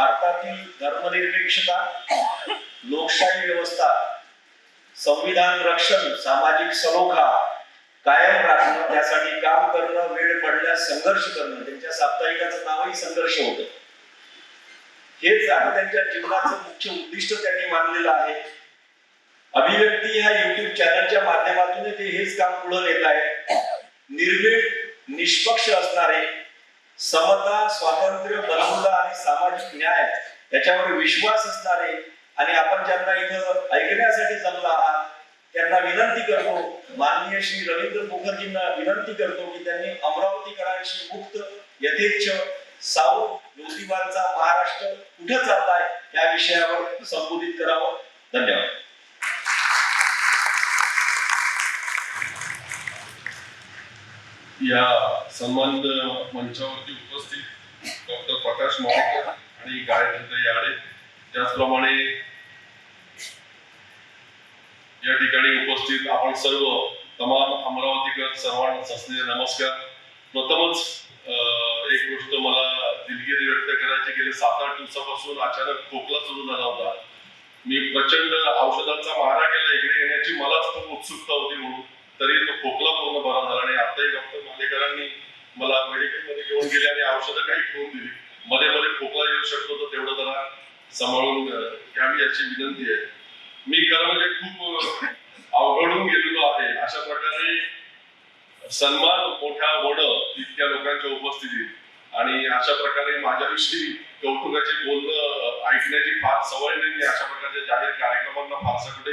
भारतातील धर्मनिरपेक्षता, लोकशाही व्यवस्था, संविधान रक्षण, सामाजिक सलोखा कायम राखणं, त्यासाठी काम करणं, वेळ पडल्यास संघर्ष करणं. त्यांच्या साप्ताहिकाचं नावही संघर्ष होतं. हेच आता त्यांच्या जीवनाचं मुख्य उद्दिष्ट त्यांनी मानलेलं आहे. अभिव्यक्ती ह्या युट्यूब चॅनलच्या माध्यमातून ते हेच काम पुढे नेत आहे. निर्भीड, निष्पक्ष असणारे, समता, स्वातंत्र्य, बलवता आणि सामाजिक न्याय याच्यावर विश्वास असणारे आणि आपण ज्यांना इथं ऐकण्यासाठी जमला आहात त्यांना विनंती करतो, माननीय श्री रवींद्र मुखर्जींना विनंती करतो की त्यांनी अमरावतीकरांशी मुक्त, यथेच्छ, साऊ ज्योतिबांचा महाराष्ट्र कुठे चाललाय या विषयावर संबोधित करावं. धन्यवाद. या सन्मानित मंचावरती उपस्थित डॉक्टर प्रकाश माळेकर आणि गायत्री याडे, त्याचप्रमाणे या ठिकाणी उपस्थित आपण सर्व तमाम अमरावतीकर सर्वांना सस्नेह नमस्कार. प्रथमच एक गोष्ट मला दिलगिरी व्यक्त करायची, गेले 7-8 दिवसापासून अचानक खोकला सुरू झाला होता. मी प्रचंड औषधांचा मारा केला इकडे येण्याची, मलाच खूप उत्सुकता होती म्हणून, तरी तो खोकला पूर्ण बरा झाला आणि आताही डॉक्टर मालेकरांनी मला मेडिकल मध्ये घेऊन गेले आणि औषधं काही ठेवून दिली. मध्ये मध्ये खोकला येऊ शकतो तर तेवढं जरा सांभाळून घ्यावी याची विनंती आहे. मी खरं म्हणजे खूप अवघडून गेलेलो आहे. अशा प्रकारे सन्मान मोठा वड इतक्या लोकांच्या उपस्थितीत आणि अशा प्रकारे माझ्याविषयी कौतुकाचे बोलणं ऐकण्याची फार सवय नाही. अशा प्रकारच्या जाहीर कार्यक्रमांना फारसा कुठे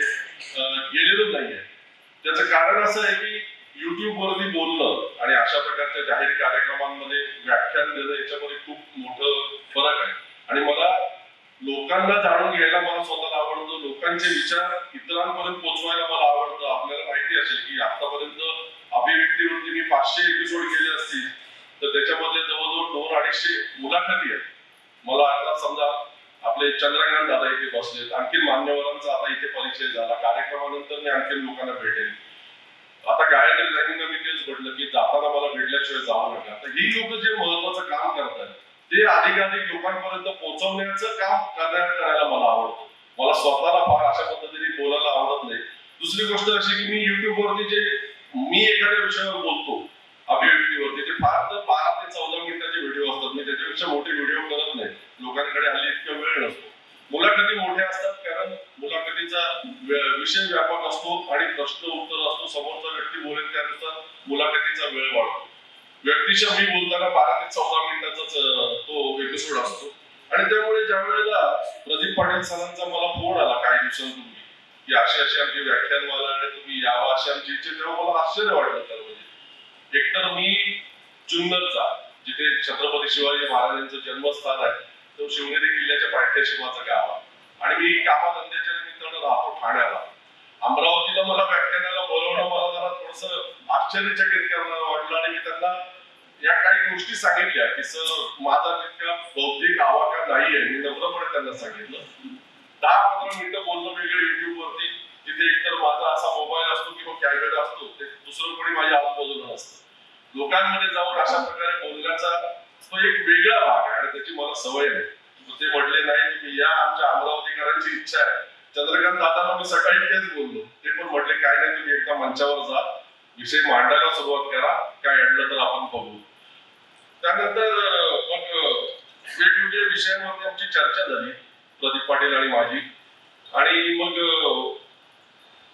गेलेलो नाहीये. त्याचं कारण असं आहे की युट्यूब वरती बोलणं आणि अशा प्रकारच्या जाहीर कार्यक्रमांमध्ये व्याख्यान देणं याच्यामध्ये खूप मोठं फरक आहे. आणि मला लोकांना जाणून घ्यायला मला स्वतःला आवडतं, लोकांचे विचार इतरांपर्यंत पोहोचवायला मला आवडतं. आपल्याला माहिती असेल की आतापर्यंत अभिव्यक्तीवरती मी 500 एपिसोड केले असतील तर त्याच्यामध्ये जवळजवळ 200-250 मुलाखती आहेत. मला आता समजा आपले चंद्रकांत दादा इथे बसलेत, आणखी मान्यवरांचा आता इथे परिचय झाला, कार्यक्रमानंतर मी आणखी लोकांना भेटेल. आता गायत्री राहींना मी तेच म्हटलं की जाताना मला भेटल्याशिवाय जाऊ नका. तर ही लोक जे महत्वाचं काम करतात ते अधिकाधिक लोकांपर्यंत पोहोचवण्याचं काम करायला मला आवडतं. मला स्वतःला फार अशा पद्धतीने बोलायला आवडत नाही. दुसरी गोष्ट अशी की मी युट्यूब वरती जे मी एखाद्या विषयावर बोलतो अभिव्यक्तीवरती, ते फार तर 12 ते 14 मिनिटाचे व्हिडिओ असतात. मी त्याच्यापेक्षा मोठे व्हिडिओ करत नाही. लोकांकडे हल्ली इतका वेळ नसतो. मुलाखती मोठ्या असतात कारण मुलाखतीचा विषय व्यापक असतो आणि प्रश्न उत्तर असतो. समोरचा व्यक्ती बोलेल त्यानुसार मुलाखतीचा वेळ वाढतो. व्यक्तीच्या मी बोलताना 12 ते 14 मिनिटाचाच तो एपिसोड असतो. आणि त्यामुळे ज्या वेळेला प्रदीप पाटील सरांचा मला फोन आला काही दिवसांपूर्वी की अशी आमची व्याख्यानमाला आणि तुम्ही यावं अशी आमची इच्छा, तेव्हा मला आश्चर्य वाटलं. तर म्हणजे एकतर मी जुन्नरचा, जिथे छत्रपती शिवाजी महाराजांचं जन्मस्थान आहे, तो शिवनेरी किल्ल्याच्या पायथ्याशी माझं गाव आहे आणि मी कामाधंद्याच्या निमित्तानं राहतो ठाण्याला. अमरावतीला मला व्याख्यानाला बोलवणं मला जरा थोडस आश्चर्यचकित करणारं वाटलं आणि मी त्यांना या काही गोष्टी सांगितल्या की सर माझा तितका बौद्धिक आवाका नाहीये. मी नम्रपणे त्यांना सांगितलं. 10-15 मिनिटं बोलणं वेगळं युट्यूब वरती, तिथे एकतर माझा असा मोबाईल असतो किंवा कॅमेरा असतो, ते दुसरं कोणी माझ्या आजूबाजूला नसतं. लोकांमध्ये जाऊन अशा प्रकारे बोलण्याचा तो एक वेगळा भाग आहे आणि त्याची मला सवय नाही. ते म्हटले नाही तुम्ही या, आमच्या अमरावतीकरांची इच्छा आहे. चंद्रकांत दादांना मी सकाळी तेच बोललो. ते पण म्हटले काय नाही, तुम्ही एकदा मंचावर जा, विषय मांडायला सुरुवात करा, काय अडलं तर आपण बघू. त्यानंतर मग वेगवेगळ्या विषयांवरती आमची चर्चा झाली प्रदीप पाटील आणि माझी. आणि मग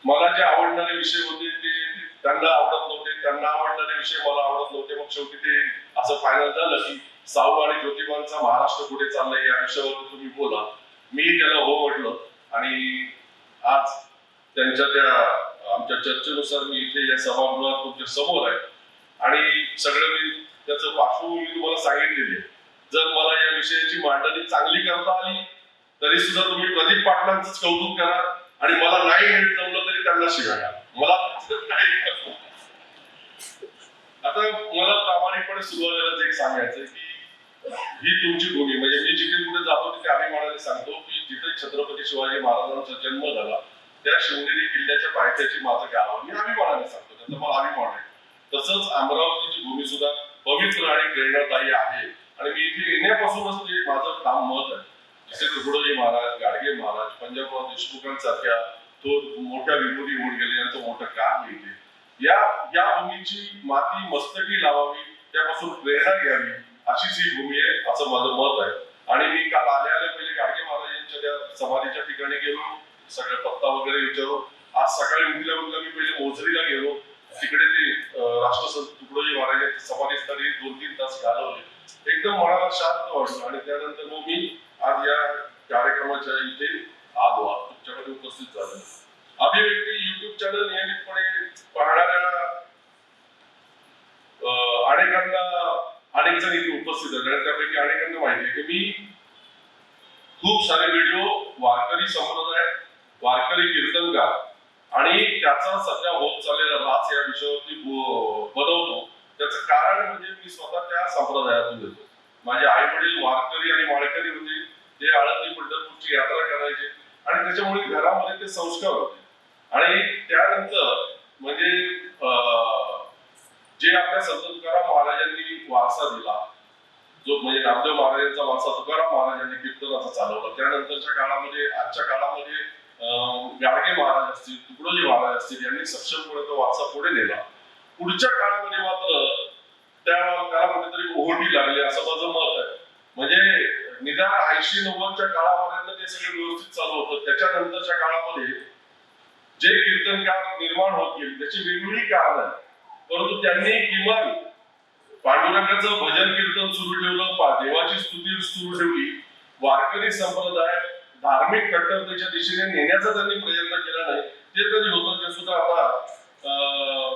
मला जे आवडणारे विषय होते ते त्यांना आवडत नव्हते, त्यांना आवडणारे विषय मला आवडत नव्हते. मग शेवटी ते असं फायनल झालं की साऊ आणि ज्योतिबांचा महाराष्ट्र कुठे चाललाय या विषयावर तुम्ही बोला. मी त्याला हो म्हटलं आणि आज त्यांच्या त्या आमच्या चर्चेनुसार मी इथे या सभागृहात तुमच्या समोर आहे. आणि सगळं मी त्याचं पार्श्वभूमी तुम्हाला सांगितलेली आहे. जर मला या विषयाची मांडणी चांगली करता आली तरी सुद्धा तुम्ही प्रदीप पाटलांचंच कौतुक करा आणि मला नाही नीट जमलं तरी त्यांना शिकायला मला आता मला प्रामाणिकपणे सुरुवातीलाच एक सांगायचं की ही तुमची भूमी, म्हणजे मी जिथे कुठे जातो तिथे अभिमानाने सांगतो की जिथे छत्रपती शिवाजी महाराजांचा जन्म झाला त्या शिवनेरी किल्ल्याच्या पायथ्याशी माझं गाव, मी अभिमानाने सांगतो, त्याचा मला अभिमान आहे. तसंच अमरावतीची भूमी सुद्धा पवित्र आणि प्रेरणादायी आहे आणि मी इथे येण्यापासूनच ते माझं काम मत आहे. जसे तुकडोजी महाराज, गाडगे महाराज, पंजाबराव देशमुखांसारख्या तो मोठ्या विभूती होऊन गेले, यांचं मोठं काम मिळते. या भूमीची माती मस्तकी लावावी, त्यापासून प्रेरणा घ्यावी, अशीच ही भूमी आहे असं माझं मत आहे. आणि मी काल आल्या पहिले गाडगे महाराजांच्या त्या समाधीच्या ठिकाणी गेलो, सगळं पत्ता वगैरे विचारून. आज सकाळी उठल्या मी पहिले मोझरीला गेलो, तिकडे ते राष्ट्रसंत तुकडोजी महाराजांच्या समाधीस्थळी 2-3 तास घालवले. एकदम मनाला शांत वाटलं. आणि त्यानंतर मग मी आज या कार्यक्रमाच्या इथे आलो, तुमच्याकडे उपस्थित झालो. अभिव्यक्ती युट्यूब चॅनल नियमितपणे पाहणाऱ्या अनेक जण इथे उपस्थित आहेत, आणि त्यापैकी अनेकांना माहिती आहे की मी खूप सारे व्हिडिओ वारकरी संप्रदाय, वारकरी कीर्तनकार आणि त्याचा सध्या होत चाललेला रास या विषयावरती बनवतो. त्याचं कारण म्हणजे मी स्वतः त्या संप्रदायातून येतो. माझे आई वडील वारकरी आणि माळकरी होते. ते आळंदी पंढरपूरची यात्रा करायचे आणि त्याच्यामुळे घरामध्ये ते संस्कार होते. आणि त्यानंतर म्हणजे जे आपल्या संत तुकाराम महाराजांनी वारसा दिला, जो म्हणजे नामदेव महाराजांचा वारसा तुकाराम महाराजांनी कीर्तनाचा चालवला. त्यानंतरच्या काळामध्ये, आजच्या काळामध्ये गाडगे महाराज असतील, तुकडोजी महाराज असतील, यांनी सक्षमपणे तो वारसा पुढे नेला. पुढच्या काळामध्ये मात्र त्याला कुठेतरी ओहोटी लागली असं माझं मत आहे. म्हणजे निदान 80-90च्या काळापर्यंत ते सगळं व्यवस्थित चालू होतं. त्याच्यानंतरच्या काळामध्ये जे कीर्तनकार निर्माण होत गेले त्याची वेगवेगळी कारणं आहेत, परंतु त्यांनी किमान पांडुरंगाचं भजन कीर्तन सुरू ठेवलं, देवाची स्तुती सुरू ठेवली. वारकरी संप्रदाय धार्मिक कट्टरतेच्या दिशेने नेण्याचा त्यांनी प्रयत्न केला नाही. ते कधी होतं ते सुद्धा आता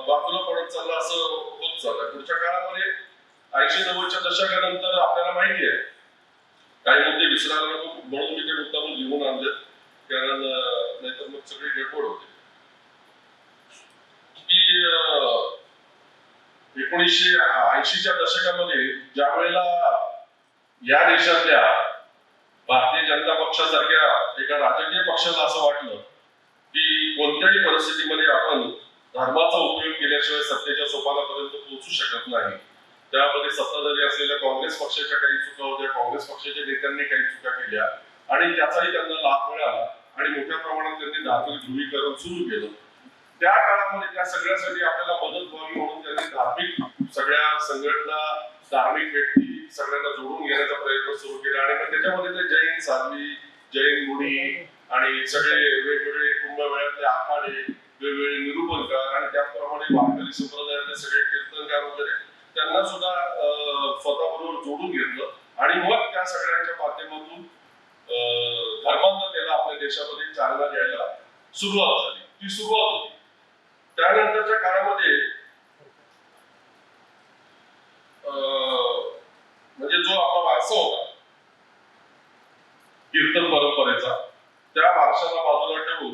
बाजूला पडत चाललं असं होत चाललं. पुढच्या काळामध्ये 80-90च्या दशकानंतर आपल्याला माहिती आहे काही मुद्दे विसरायला नको म्हणून मी ते मुद्दामून लिहून आणले, कारण नाहीतर मग सगळी गडबड होते. की 1980च्या दशकामध्ये ज्या वेळेला या देशातल्या भारतीय जनता पक्षासारख्या एका राजकीय पक्षाला असं वाटलं की कोणत्याही परिस्थितीमध्ये आपण धर्माचा उपयोग केल्याशिवाय सत्तेच्या सोपानापर्यंत पोहोचू शकत नाही. त्यामध्ये सत्ताधारी असलेल्या काँग्रेस पक्षाच्या काही चुका होत्या, काँग्रेस पक्षाच्या नेत्यांनी काही चुका केल्या आणि त्याचाही त्यांना लाभ मिळाला आणि मोठ्या प्रमाणात त्यांनी धार्मिक ध्रुवीकरण सुरू केलं. त्या काळामध्ये त्या सगळ्यासाठी आपल्याला मदत व्हावी म्हणून त्यांनी धार्मिक सगळ्या संघटना, धार्मिक व्यक्ती सगळ्यांना जोडून घेण्याचा प्रयत्न सुरू केला. आणि मग त्याच्यामध्ये ते जैन साध्वी, जैन मुनी आणि सगळे वेगवेगळे कुंभमेळ्यातले आखाडे, वेगवेगळे निरूपणकार आणि त्याचप्रमाणे वारकरी संप्रदायातले सगळे कीर्तनकार वगैरे त्यांना सुद्धा स्वतःबरोबर जोडून घेतलं. आणि मग त्या सगळ्यांच्या माध्यमातून धर्मांतराला आपल्या देशामध्ये चालना द्यायला सुरुवात झाली. ती सुरुवात होती. त्यानंतरच्या काळामध्ये म्हणजे जो आपला वारसा होता कीर्तन परंपरेचा, त्या वारशाला बाजूला ठेवून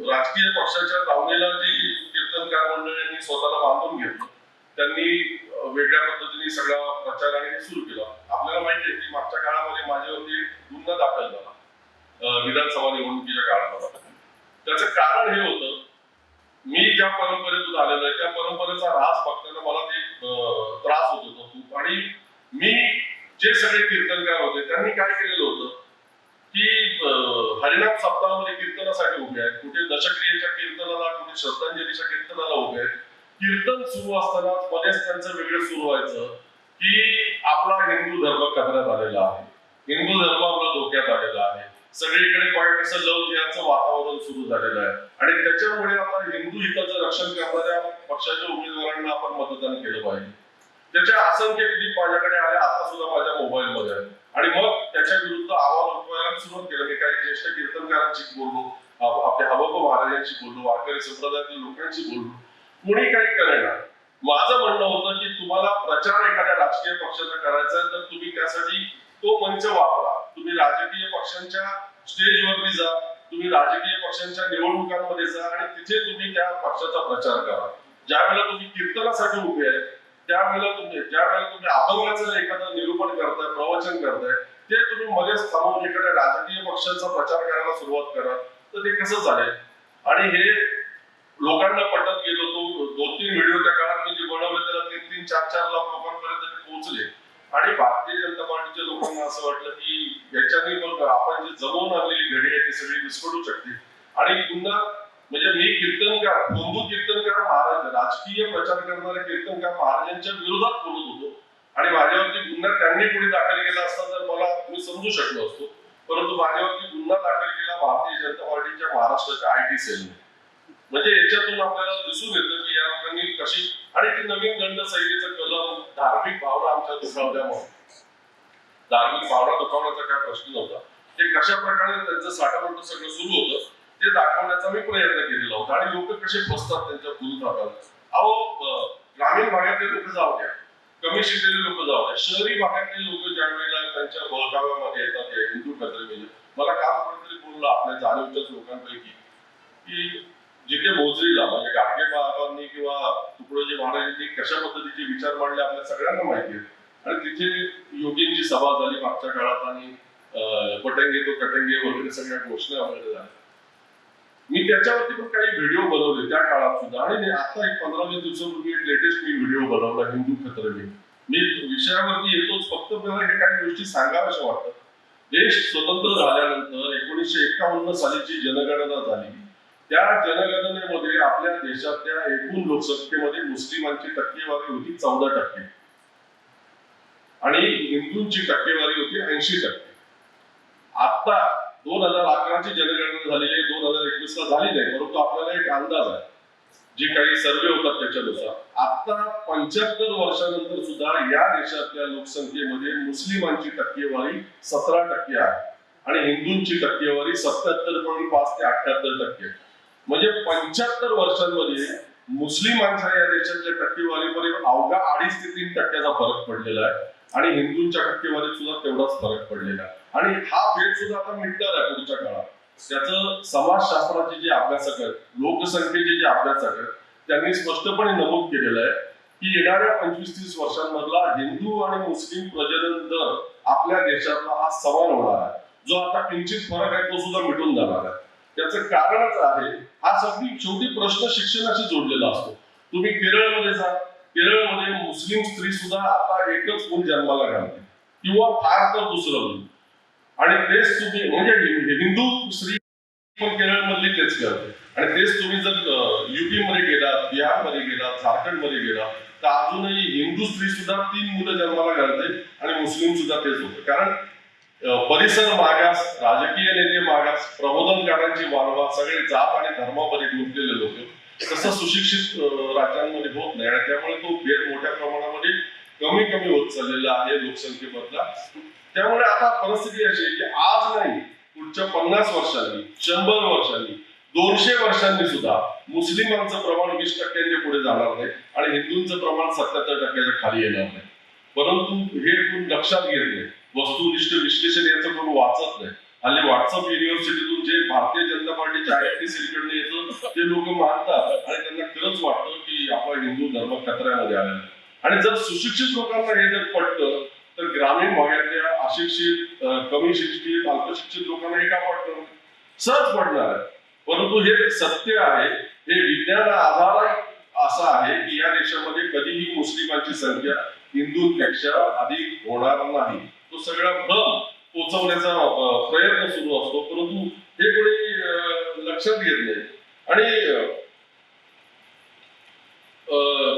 राजकीय पक्षाच्या दावणीला जी कीर्तनकार मंडळींनी स्वतःला बांधून घेतलं, त्यांनी वेगळ्या पद्धतीने सगळा प्रचार आणि सुरू केला. आपल्याला माहिती आहे की मागच्या काळामध्ये माझ्यावरती गुन्हा दाखल झाला विधानसभा निवडणुकीच्या काळामध्ये. त्याचं कारण हे होतं, मी ज्या परंपरेतून आलेलो आहे त्या परंपरेचा ऱ्हास बघताना मला ते त्रास होत होता खूप. आणि मी जे सगळे कीर्तनकार होते त्यांनी काय केलेलं होतं की हरिनाम सप्ताहामध्ये कीर्तनासाठी उभे आहेत, कुठे दशक्रियेच्या कीर्तनाला, कुठे श्रद्धांजलीच्या कीर्तनाला उभे आहेत. कीर्तन सुरू असताना मध्येच त्यांचं वेगळं सुरू व्हायचं की आपला हिंदू धर्म कचऱ्यात आलेला आहे, हिंदू धर्म आपला धोक्यात आलेला आहे, सगळीकडे कसं लव जिहादचं वातावरण सुरू झालेलं आहे. आणि त्याच्यामुळे आता हिंदू हिताचं रक्षण करणाऱ्या पक्षाच्या उमेदवारांना आपण मतदान केलं पाहिजे. त्याच्या असंख्य क्लिप माझ्याकडे आल्या, आता सुद्धा माझ्या मोबाईलमध्ये आहे. आणि मग त्याच्या विरुद्ध आवाज उठवायला सुरुवात केलं. मी काही ज्येष्ठ कीर्तनकारांशी बोललो, आपल्या हबप महाराजांशी बोललो, वारकरी संप्रदायातील लोकांशी बोललो, कोणी काही करेना. माझं म्हणणं होतं की तुम्हाला प्रचार एखाद्या राजकीय पक्षाचा करायचा आहे तर तुम्ही त्यासाठी तो मंच वापरा. तुम्ही राजकीय पक्षांच्या स्टेजवरती जा, तुम्ही राजकीय पक्षांच्या निवडणुकांमध्ये जा आणि तिथे तुम्ही त्या पक्षाचा प्रचार करा. ज्या वेळेला तुम्ही कीर्तनासाठी उभे आहे त्यावेळेला तुम्ही अभंगाचं एखादं निरूपण करताय, प्रवचन करताय, ते तुम्ही मध्येच थांबवून एखाद्या राजकीय पक्षाचा प्रचार करायला सुरुवात करा तर ते कसं चालेल. आणि हे लोकांना पटत गेलो. तो 2-3 व्हिडिओ त्या काळात मी जे बनवले त्याला 3-3, 4-4 लाख लोकांपर्यंत पोहोचले. आणि भारतीय जनता पार्टीच्या लोकांना असं वाटलं की याच्याने मग आपण जे जमवून आणलेली घडी आहे ती सगळी विस्कटू शकते आणि पुन्हा म्हणजे मी कीर्तनकार हिंदू कीर्तनकार महाराज राजकीय प्रचार करणारे कीर्तनकार महाराजांच्या विरोधात बोलत होतो आणि माझ्यावरती गुन्हा त्यांनी पुढे दाखल केला असता तर मला मी समजू शकलो असतो, परंतु माझ्यावरती गुन्हा दाखल केला भारतीय जनता पार्टीच्या महाराष्ट्राच्या IT सेलने. म्हणजे याच्यातून आपल्याला दिसून येतं की या लोकांनी कशी आणि ती नवीन दंड संहितेचं कलम धार्मिक भावना आमच्या दुखावल्यामुळे धार्मिक भावना दुखावण्याचा काय प्रश्न नव्हता, ते कशा प्रकारे त्यांचं साठावट सगळं सुरू होतं ते दाखवण्याचा मी प्रयत्न केलेला होता आणि लोक कसे फसतात त्यांच्या फुलफाटात. अहो ग्रामीण भागातले लोक जाऊ द्या, कमी शिकलेले लोक जाऊ द्या, शहरी भागातले लोक ज्या वेळेला त्यांच्या बळकाव्यामध्ये येतात या हिंदू कत्रेमध्ये, मला काल कोणतरी बोललं आपल्या जाणीवच्याच लोकांपैकी की जिथे मोजरीला म्हणजे गाडगे बाबांनी किंवा तुकडोजी महाराजांनी कशा पद्धतीचे विचार मांडले आपल्या सगळ्यांना माहिती आहे आणि तिथे योगींची सभा झाली मागच्या काळात आणि पटेंगे तो कटेंगे वगैरे सगळ्या घोषणा वगैरे झाल्या. मी त्याच्यावरती पण काही व्हिडिओ बनवले त्या काळात सुद्धा आणि आता एक 15-20 दिवसापूर्वी एक लेटेस्ट मी व्हिडिओ बनवला हिंदू खतरे. मी विषयावरती येतोच, फक्त मला हे काही गोष्टी सांगाव्याशा वाटतात. देश स्वतंत्र झाल्यानंतर 1951 सालीची जनगणना झाली. त्या जनगणनेमध्ये आपल्या देशातल्या एकूण लोकसंख्येमध्ये मुस्लिमांची टक्केवारी होती 14% आणि हिंदूंची टक्केवारी होती 80%. आता 2011 ची जनगणना झालेली आहे, 2021 ला झाली नाही, परंतु आपल्याला एक अंदाज आहे जे काही सर्वे होतात त्याच्यानुसार आता 75 वर्षानंतर सुद्धा या देशातल्या लोकसंख्येमध्ये मुस्लिमांची टक्केवारी 17% आहे आणि हिंदूंची टक्केवारी 77.5 ते 78%. म्हणजे 75 वर्षांमध्ये मुस्लिमांच्या या देशातल्या टक्केवारीमध्ये अवघा 2.5 ते 3% फरक पडलेला आहे आणि हिंदूंच्या टक्केवारीत सुद्धा तेवढाच फरक पडलेला आहे आणि हा भेद सुद्धा आता मिटणार आहे पुढच्या काळात. त्याचं समाजशास्त्राचे जे अभ्यासक आहेत, लोकसंख्येचे जे अभ्यासक आहेत, त्यांनी स्पष्टपणे नमूद केलेलं आहे की येणाऱ्या 25-30 वर्षांमधला हिंदू आणि मुस्लिम प्रजनन दर आपल्या देशातला हा समान होणार आहे. जो आता किंचित फरक आहे तो सुद्धा मिटून जाणार आहे. त्याचं कारणच आहे हा सगळी शेवटी प्रश्न शिक्षणाशी जोडलेला असतो. तुम्ही केरळमध्ये जा, केरळमध्ये मुस्लिम स्त्री सुद्धा आता एकच मूल जन्माला घालते किंवा फार तर दुसरं मूल आणि तेच तुम्ही म्हणजे हिंदू स्त्री पण केरळमधली तेच करते आणि तेच तुम्ही जर युपी मध्ये गेलात, बिहारमध्ये गेलात, झारखंडमध्ये गेलात तर अजूनही हिंदू स्त्री सुद्धा 3 मुलं जन्माला घालते आणि मुस्लिम सुद्धा तेच होते. कारण परिसर मागास, राजकीय नेते मागास, प्रबोधनकारांची वारवा, सगळे जात आणि धर्मामध्ये गुंतलेले लोक तसं सुशिक्षित राज्यांमध्ये होत नाही आणि त्यामुळे तो भेद मोठ्या प्रमाणामध्ये कमी होत चाललेला आहे लोकसंख्येमधला. त्यामुळे आता परिस्थिती अशी आहे की आज नाही पुढच्या 50 वर्षांनी, 100 वर्षांनी, 200 वर्षांनी सुद्धा मुस्लिमांचं प्रमाण 20% पुढे जाणार नाही आणि हिंदूंचं प्रमाण 77% खाली येणार नाही. परंतु हे कोण लक्षात घेत नाही, वस्तुनिष्ठ विश्लेषण याचं कोण वाचत नाही. हल्ली व्हॉट्सअप युनिव्हर्सिटीतून जे भारतीय जनता पार्टीच्या IT सेलकडे येतं ते लोक मानतात आणि त्यांना खरंच वाटतं की आपला हिंदू धर्म खतऱ्यामध्ये आलेला आहे. आणि जर सुशिक्षित लोकांना हे जर पटतं तर ग्रामीण भागातल्या अशिक्षित, कमी शिक्षित, अल्पशिक्षित लोकांना हे का पटतं? सहज पडणार आहे. परंतु हे सत्य आहे, हे विज्ञान आधार असा आहे की या देशामध्ये कधीही मुस्लिमांची संख्या हिंदूंपेक्षा अधिक होणार नाही. तो सगळा भ्रम पोचवण्याचा प्रयत्न सुरू असतो, परंतु हे कोणी लक्षात घेत नाही. आणि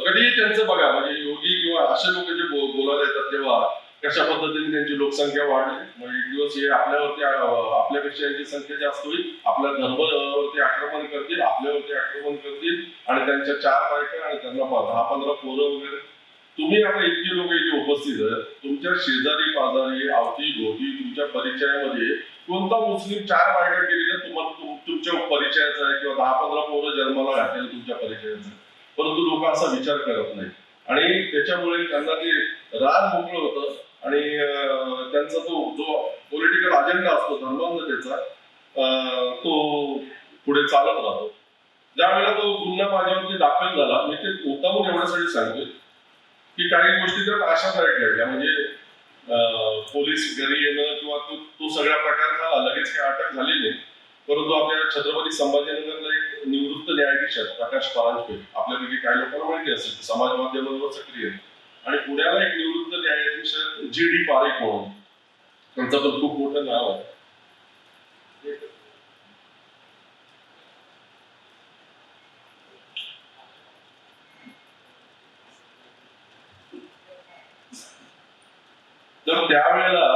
कधीही त्यांचं बघा म्हणजे योगी किंवा असे लोक जे बोलायला येतात तेव्हा कशा पद्धतीने त्यांची लोकसंख्या वाढली, म्हणजे एक दिवस हे आपल्यावरती आपल्यापेक्षा यांची संख्या जास्त होईल, आपल्या धर्मावरती आक्रमण करतील, आपल्यावरती आक्रमण करतील आणि त्यांच्या 4 बायका आणि त्यांना 10-15 पोरं वगैरे. तुम्ही आता इतके लोक इथे उपस्थित आहेत, तुमच्या शेजारी पाजारी अवती भोवती तुमच्या परिचयामध्ये कोणता मुस्लिम 4 बायका केलेल्या तुम्हाला तुमच्या परिचयाचा आहे किंवा 10-15 पोरं जन्माला घातलेलं तुमच्या परिचयाचं, परंतु लोक असा विचार करत नाही आणि त्याच्यामुळे त्यांना ते राज मोकळं होतं आणि त्यांचा जो पॉलिटिकल अजेंडा असतो धर्मांधतेचा तो पुढे चालत राहतो. ज्या वेळेला तो गुन्हा माझ्यावरती दाखल झाला, मी ते मुद्दामून एवढ्यासाठी सांगतोय की काही गोष्टी त्यात अशा घडल्या म्हणजे पोलीस घरी येणं किंवा तो सगळा प्रकार झाला, लगेच काही अटक झाली नाही. परंतु आपल्या छत्रपती संभाजीनगरला एक निवृत्त न्यायाधीश आहेत प्रकाश परांजपे, आपल्यापैकी काही लोकांना माहिती असेल, समाज माध्यमांवर सक्रिय आहे आणि पुण्याला एक निवृत्त न्यायाधीश अध्यक्ष आहेत जी.डी. पारेख म्हणून, त्यांचं पण खूप मोठं नाव आहे. तर त्यावेळेला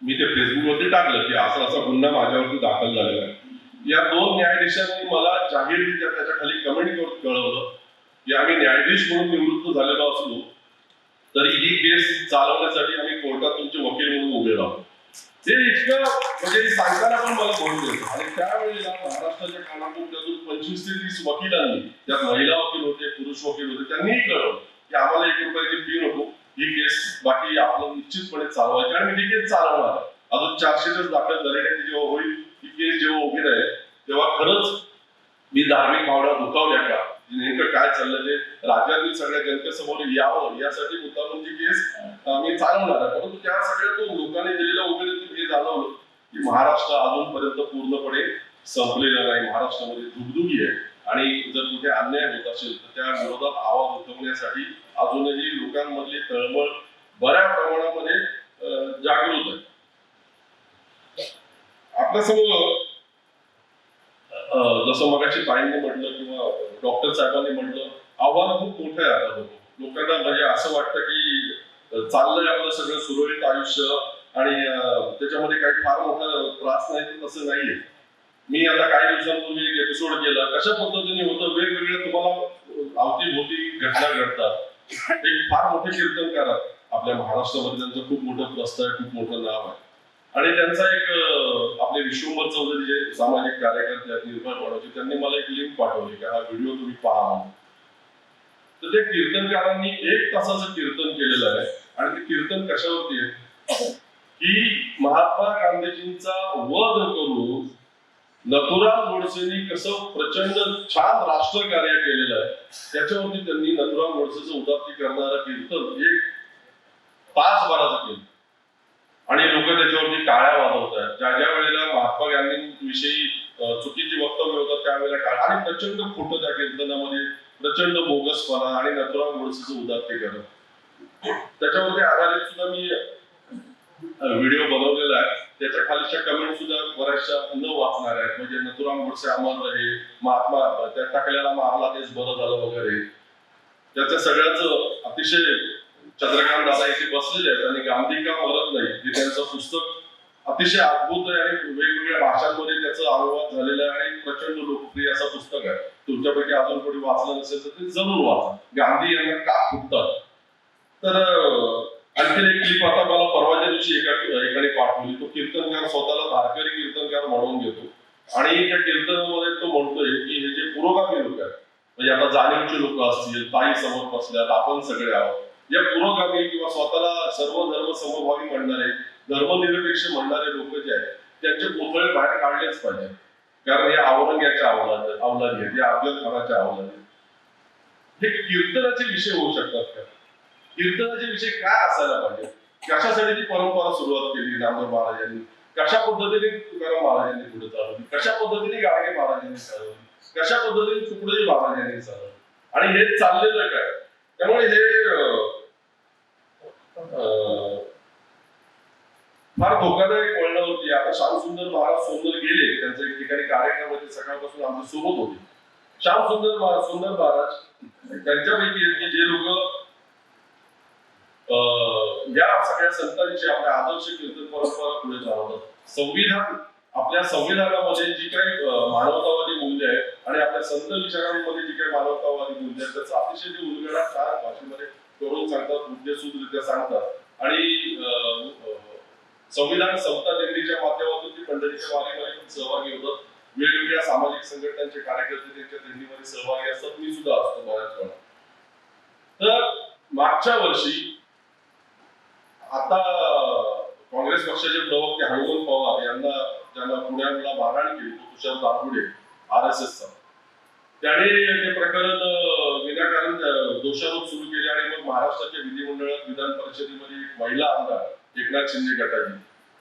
मी ते फेसबुकवरती टाकलं की असा असा गुन्हा माझ्यावरती दाखल झालेला आहे. या 2 न्यायाधीशांनी मला जाहीररित्या त्याच्या खाली कमेंट करून कळवलं की आम्ही न्यायाधीश म्हणून निवृत्त झालेलो असलो तरी ही केस चालवण्यासाठी आम्ही कोर्टात तुमचे वकील म्हणून उभे राहतो. ते इतकं म्हणजे सांगताना पण मला बोलून देतो. आणि त्यावेळेला महाराष्ट्राच्या कानाकोपऱ्यातून 25 ते 30 वकिलांनी, त्यात महिला वकील होते, पुरुष वकील होते, त्यांनीही कळवलं की आम्हाला 1 रुपयाची फी नको, ही केस बाकी आपलं निश्चितपणे चालवायची आणि मी ही केस चालवणार आहे. अजून 400 दाखल झालेले जेव्हा होईल, ही केस जेव्हा उभी राहील तेव्हा खरंच मी धार्मिक भावना दुखावल्या का, नेमकं काय चाललं ते राज्यातील सगळ्या जनतेसमोर यावं यासाठी मुद्दामून जी केस मी चालवणार आहे. परंतु त्या सगळ्यातून लोकांनी दिलेल्या उमेदीतून हे जाणवलं की महाराष्ट्र अजूनपर्यंत पूर्णपणे संपलेला नाही. महाराष्ट्रामध्ये दुगदुगी आहे आणि जर कुठे अन्याय होत असेल तर त्या विरोधात आवाज उठवण्यासाठी अजूनही लोकांमधली तळमळ बऱ्या प्रमाणामध्ये जागृत आहे. आपल्यासमोर जसं मगाशी ताईंनी म्हटलं किंवा डॉक्टर साहेबांनी म्हटलं, आव्हान खूप मोठं आहे आता लोकांना. म्हणजे असं वाटतं की चाललंय आपलं सगळं सुरळीत आयुष्य आणि त्याच्यामध्ये काही फार मोठा त्रास नाही, तर तसं नाहीये. मी आता काही दिवसांपूर्वी एक एपिसोड केला, कशा पद्धतीने होतं, वेगवेगळ्या तुम्हाला अवतीभोवती घटना घडतात. एक फार मोठे कीर्तनकार आपल्या महाराष्ट्रामध्ये, त्यांचं खूप मोठं प्रस्थ आहे, खूप मोठं नाव आहे. आणि त्यांचा एक आपले विश्वंभर चौधरी जे सामाजिक कार्यकर्ते आहेत निर्भय बनवचे, त्यांनी मला एक लिंक पाठवली की हा व्हिडिओ तुम्ही पहा. तर त्या कीर्तनकारांनी 1 तासाचं कीर्तन केलेलं आहे. आणि ते कीर्तन कशावरती आहे की महात्मा गांधीजींचा वध करून नथुराम गोडसेंनी कसं प्रचंड छान राष्ट्रकार्य केलेलं आहे त्याच्यावरती त्यांनी नथुराम गोडसेचं उदात्ती करणारं कीर्तन 1 तासभराचं केलं. आणि लोक त्याच्यावरती टाळ्या वाजवत आहेत. ज्या ज्या वेळेला महात्मा गांधींविषयी चुकीची वक्तव्य होतात त्यावेळेला टाळ्या, आणि प्रचंड खोटं त्या कीर्तनामध्ये, प्रचंड बोगसपणा आणि नथुराम गोडसेचं उदात्तीकरण. त्याच्यावरती आधारित सुद्धा मी व्हिडिओ बनवलेला आहे. त्याच्या खालच्या कमेंट सुद्धा बऱ्याचशा न वाचणार आहेत. म्हणजे नथुराम गोडसे अमर रहे, महात्मा त्या टाकल्याला मारला तेच बरं झालं वगैरे. त्याच्या सगळ्याच अतिशय चंद्रकांत दादा इथे बसलेले आहेत आणि गांधी का मरत नाही हे त्यांचं पुस्तक अतिशय अद्भुत आहे आणि वेगवेगळ्या भाषांमध्ये त्याचा अनुवाद झालेला आहे आणि प्रचंड लोकप्रिय असं पुस्तक आहे. तुमच्यापैकी अजून कोणी वाचलं नसेल तर ते जरूर वाचा. गांधी यांना का फुटतात. तर आणखी एक क्लिप आता मला परवाच्या दिवशी एकाने पाठवली. तो कीर्तनकार स्वतःला धारकरी कीर्तनकार म्हणून घेतो आणि त्या कीर्तनामध्ये तो म्हणतोय की हे जे पुरोगामी लोक आहेत, म्हणजे आता जाणीवचे लोक असतील, ताई समोर बसल्यात, आपण सगळे आहोत, या पुरोगामी किंवा स्वतःला सर्व धर्म समभावी म्हणणारे, धर्मनिरपेक्ष म्हणणारे लोक जे आहेत त्यांचे पुतळे बाहेर काढलेच पाहिजे. कारण हे औरंग्याच्या अवलादी आहेत, या अफजल खानाच्या अवलादी आहेत. हे कीर्तनाचे विषय होऊ शकतात का? कीर्तनाचे विषय काय असायला पाहिजे? कशासाठी ती परंपरा सुरुवात केली नामदेव महाराजांनी? कशा पद्धतीने तुकाराम महाराजांनी पुढे चालवली? कशा पद्धतीने गाडगे महाराजांनी चालवली? कशा पद्धतीने तुकडोजी महाराजांनी चालवली? आणि हे चाललेलं काय? त्यामुळे हे फार धोकादायक वळण होती. आता श्यामसुंदर महाराज सोनर गेले, त्यांचं एक ठिकाणी कार्यक्रम होते, सकाळपासून आमच्या सोबत होते. श्यामसुंदर महाराज त्यांच्यापैकी की जे लोक या सगळ्या संतांची आपल्या आदर्श कीर्तन परंपरा पुढे चालवतात. संविधान, आपल्या संविधानामध्ये जी काही मानवतावादी मूल्य आहेत आणि आपल्या संत विचारांमध्ये जी काही मानवतावादी मूल्य आहेत त्याचा अतिशय ते उलगडा छान भाषेमध्ये करून सांगतात, मुद्देसूदरित्या सांगतात. आणि संविधान समता दिंडीच्या माध्यमातून ती पंढरीच्या वारीमध्ये पण सहभागी होतात. वेगवेगळ्या सामाजिक संघटनांचे कार्यकर्ते त्यांच्या दिंडीमध्ये सहभागी असतात. मी सुद्धा असतो बऱ्याच वेळा. तर मागच्या वर्षी आता काँग्रेस पक्षाचे प्रवक्ते हनुमंत पवार यांना, ज्यांना पुण्याला मारहाण केली, तुषार दानपुडे RSSचा, त्याने ते प्रकरण विनाकारण दोषारोप सुरू केले आणि मग महाराष्ट्राच्या विधिमंडळात, विधान परिषदेमध्ये एक महिला आमदार एकनाथ शिंदे गटाची,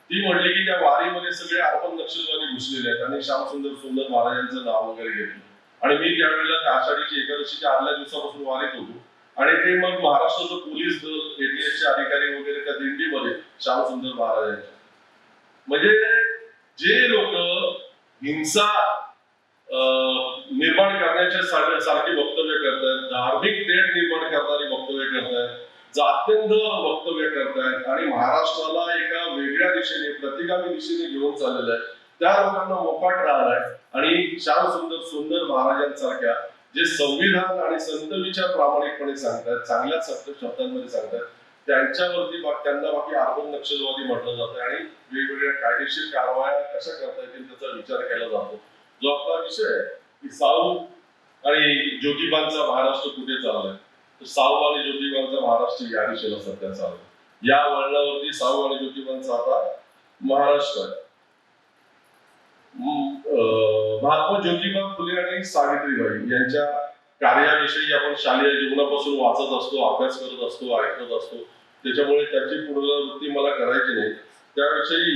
ती म्हणली की त्या वारीमध्ये सगळे अर्पण नक्षलवादी घुसलेले आहेत आणि श्यामसुंदर महाराजांचं नाव वगैरे घेतलं. आणि मी त्यावेळेला त्या आषाढीची एकादशीच्या आदल्या दिवसापासून वारीत होतो आणि ते मग महाराष्ट्राचं पोलीस दल ATS चे अधिकारी वगैरे त्या दिंडीमध्ये श्यामसुंदर महाराजांच्या, म्हणजे जे लोक हिंसा निर्माण करण्याच्या सारखी वक्तव्य करतात, धार्मिक तेढ निर्माण करणारी वक्तव्य करतात, जात्यंध वक्तव्य करतायत आणि महाराष्ट्राला एका वेगळ्या दिशेने प्रतिगामी दिशेने घेऊन चाललेलं आहे, त्या लोकांना मोकाट राहिलाय. आणि श्यामसुंदर सुंदर महाराजांसारख्या जे संविधान आणि संत विचार प्रामाणिकपणे सांगतात, चांगल्या शब्दांमध्ये सांगतात, त्यांच्यावरती त्यांना बाकी अर्बन नक्षलवादी म्हटलं जातं आणि वेगवेगळ्या कायदेशीर कारवाया कशा करता येतील त्याचा विचार केला जातो. जो आपला विषय आहे की साऊ आणि ज्योतिबांचा महाराष्ट्र कुठे चाललाय, तर साऊ आणि ज्योतिबांचा महाराष्ट्र या दिशेला सध्या चाललाय. या वळणावरती साऊ आणि ज्योतिबांचा आता महाराष्ट्र आहे. महात्मा ज्योतिबा फुले आणि सावित्रीबाई यांच्या कार्याविषयी आपण शालेय जीवनापासून वाचत असतो, अभ्यास करत असतो, ऐकत असतो, त्याच्यामुळे त्याची पुनरावृत्ती मला करायची नाही. त्याविषयी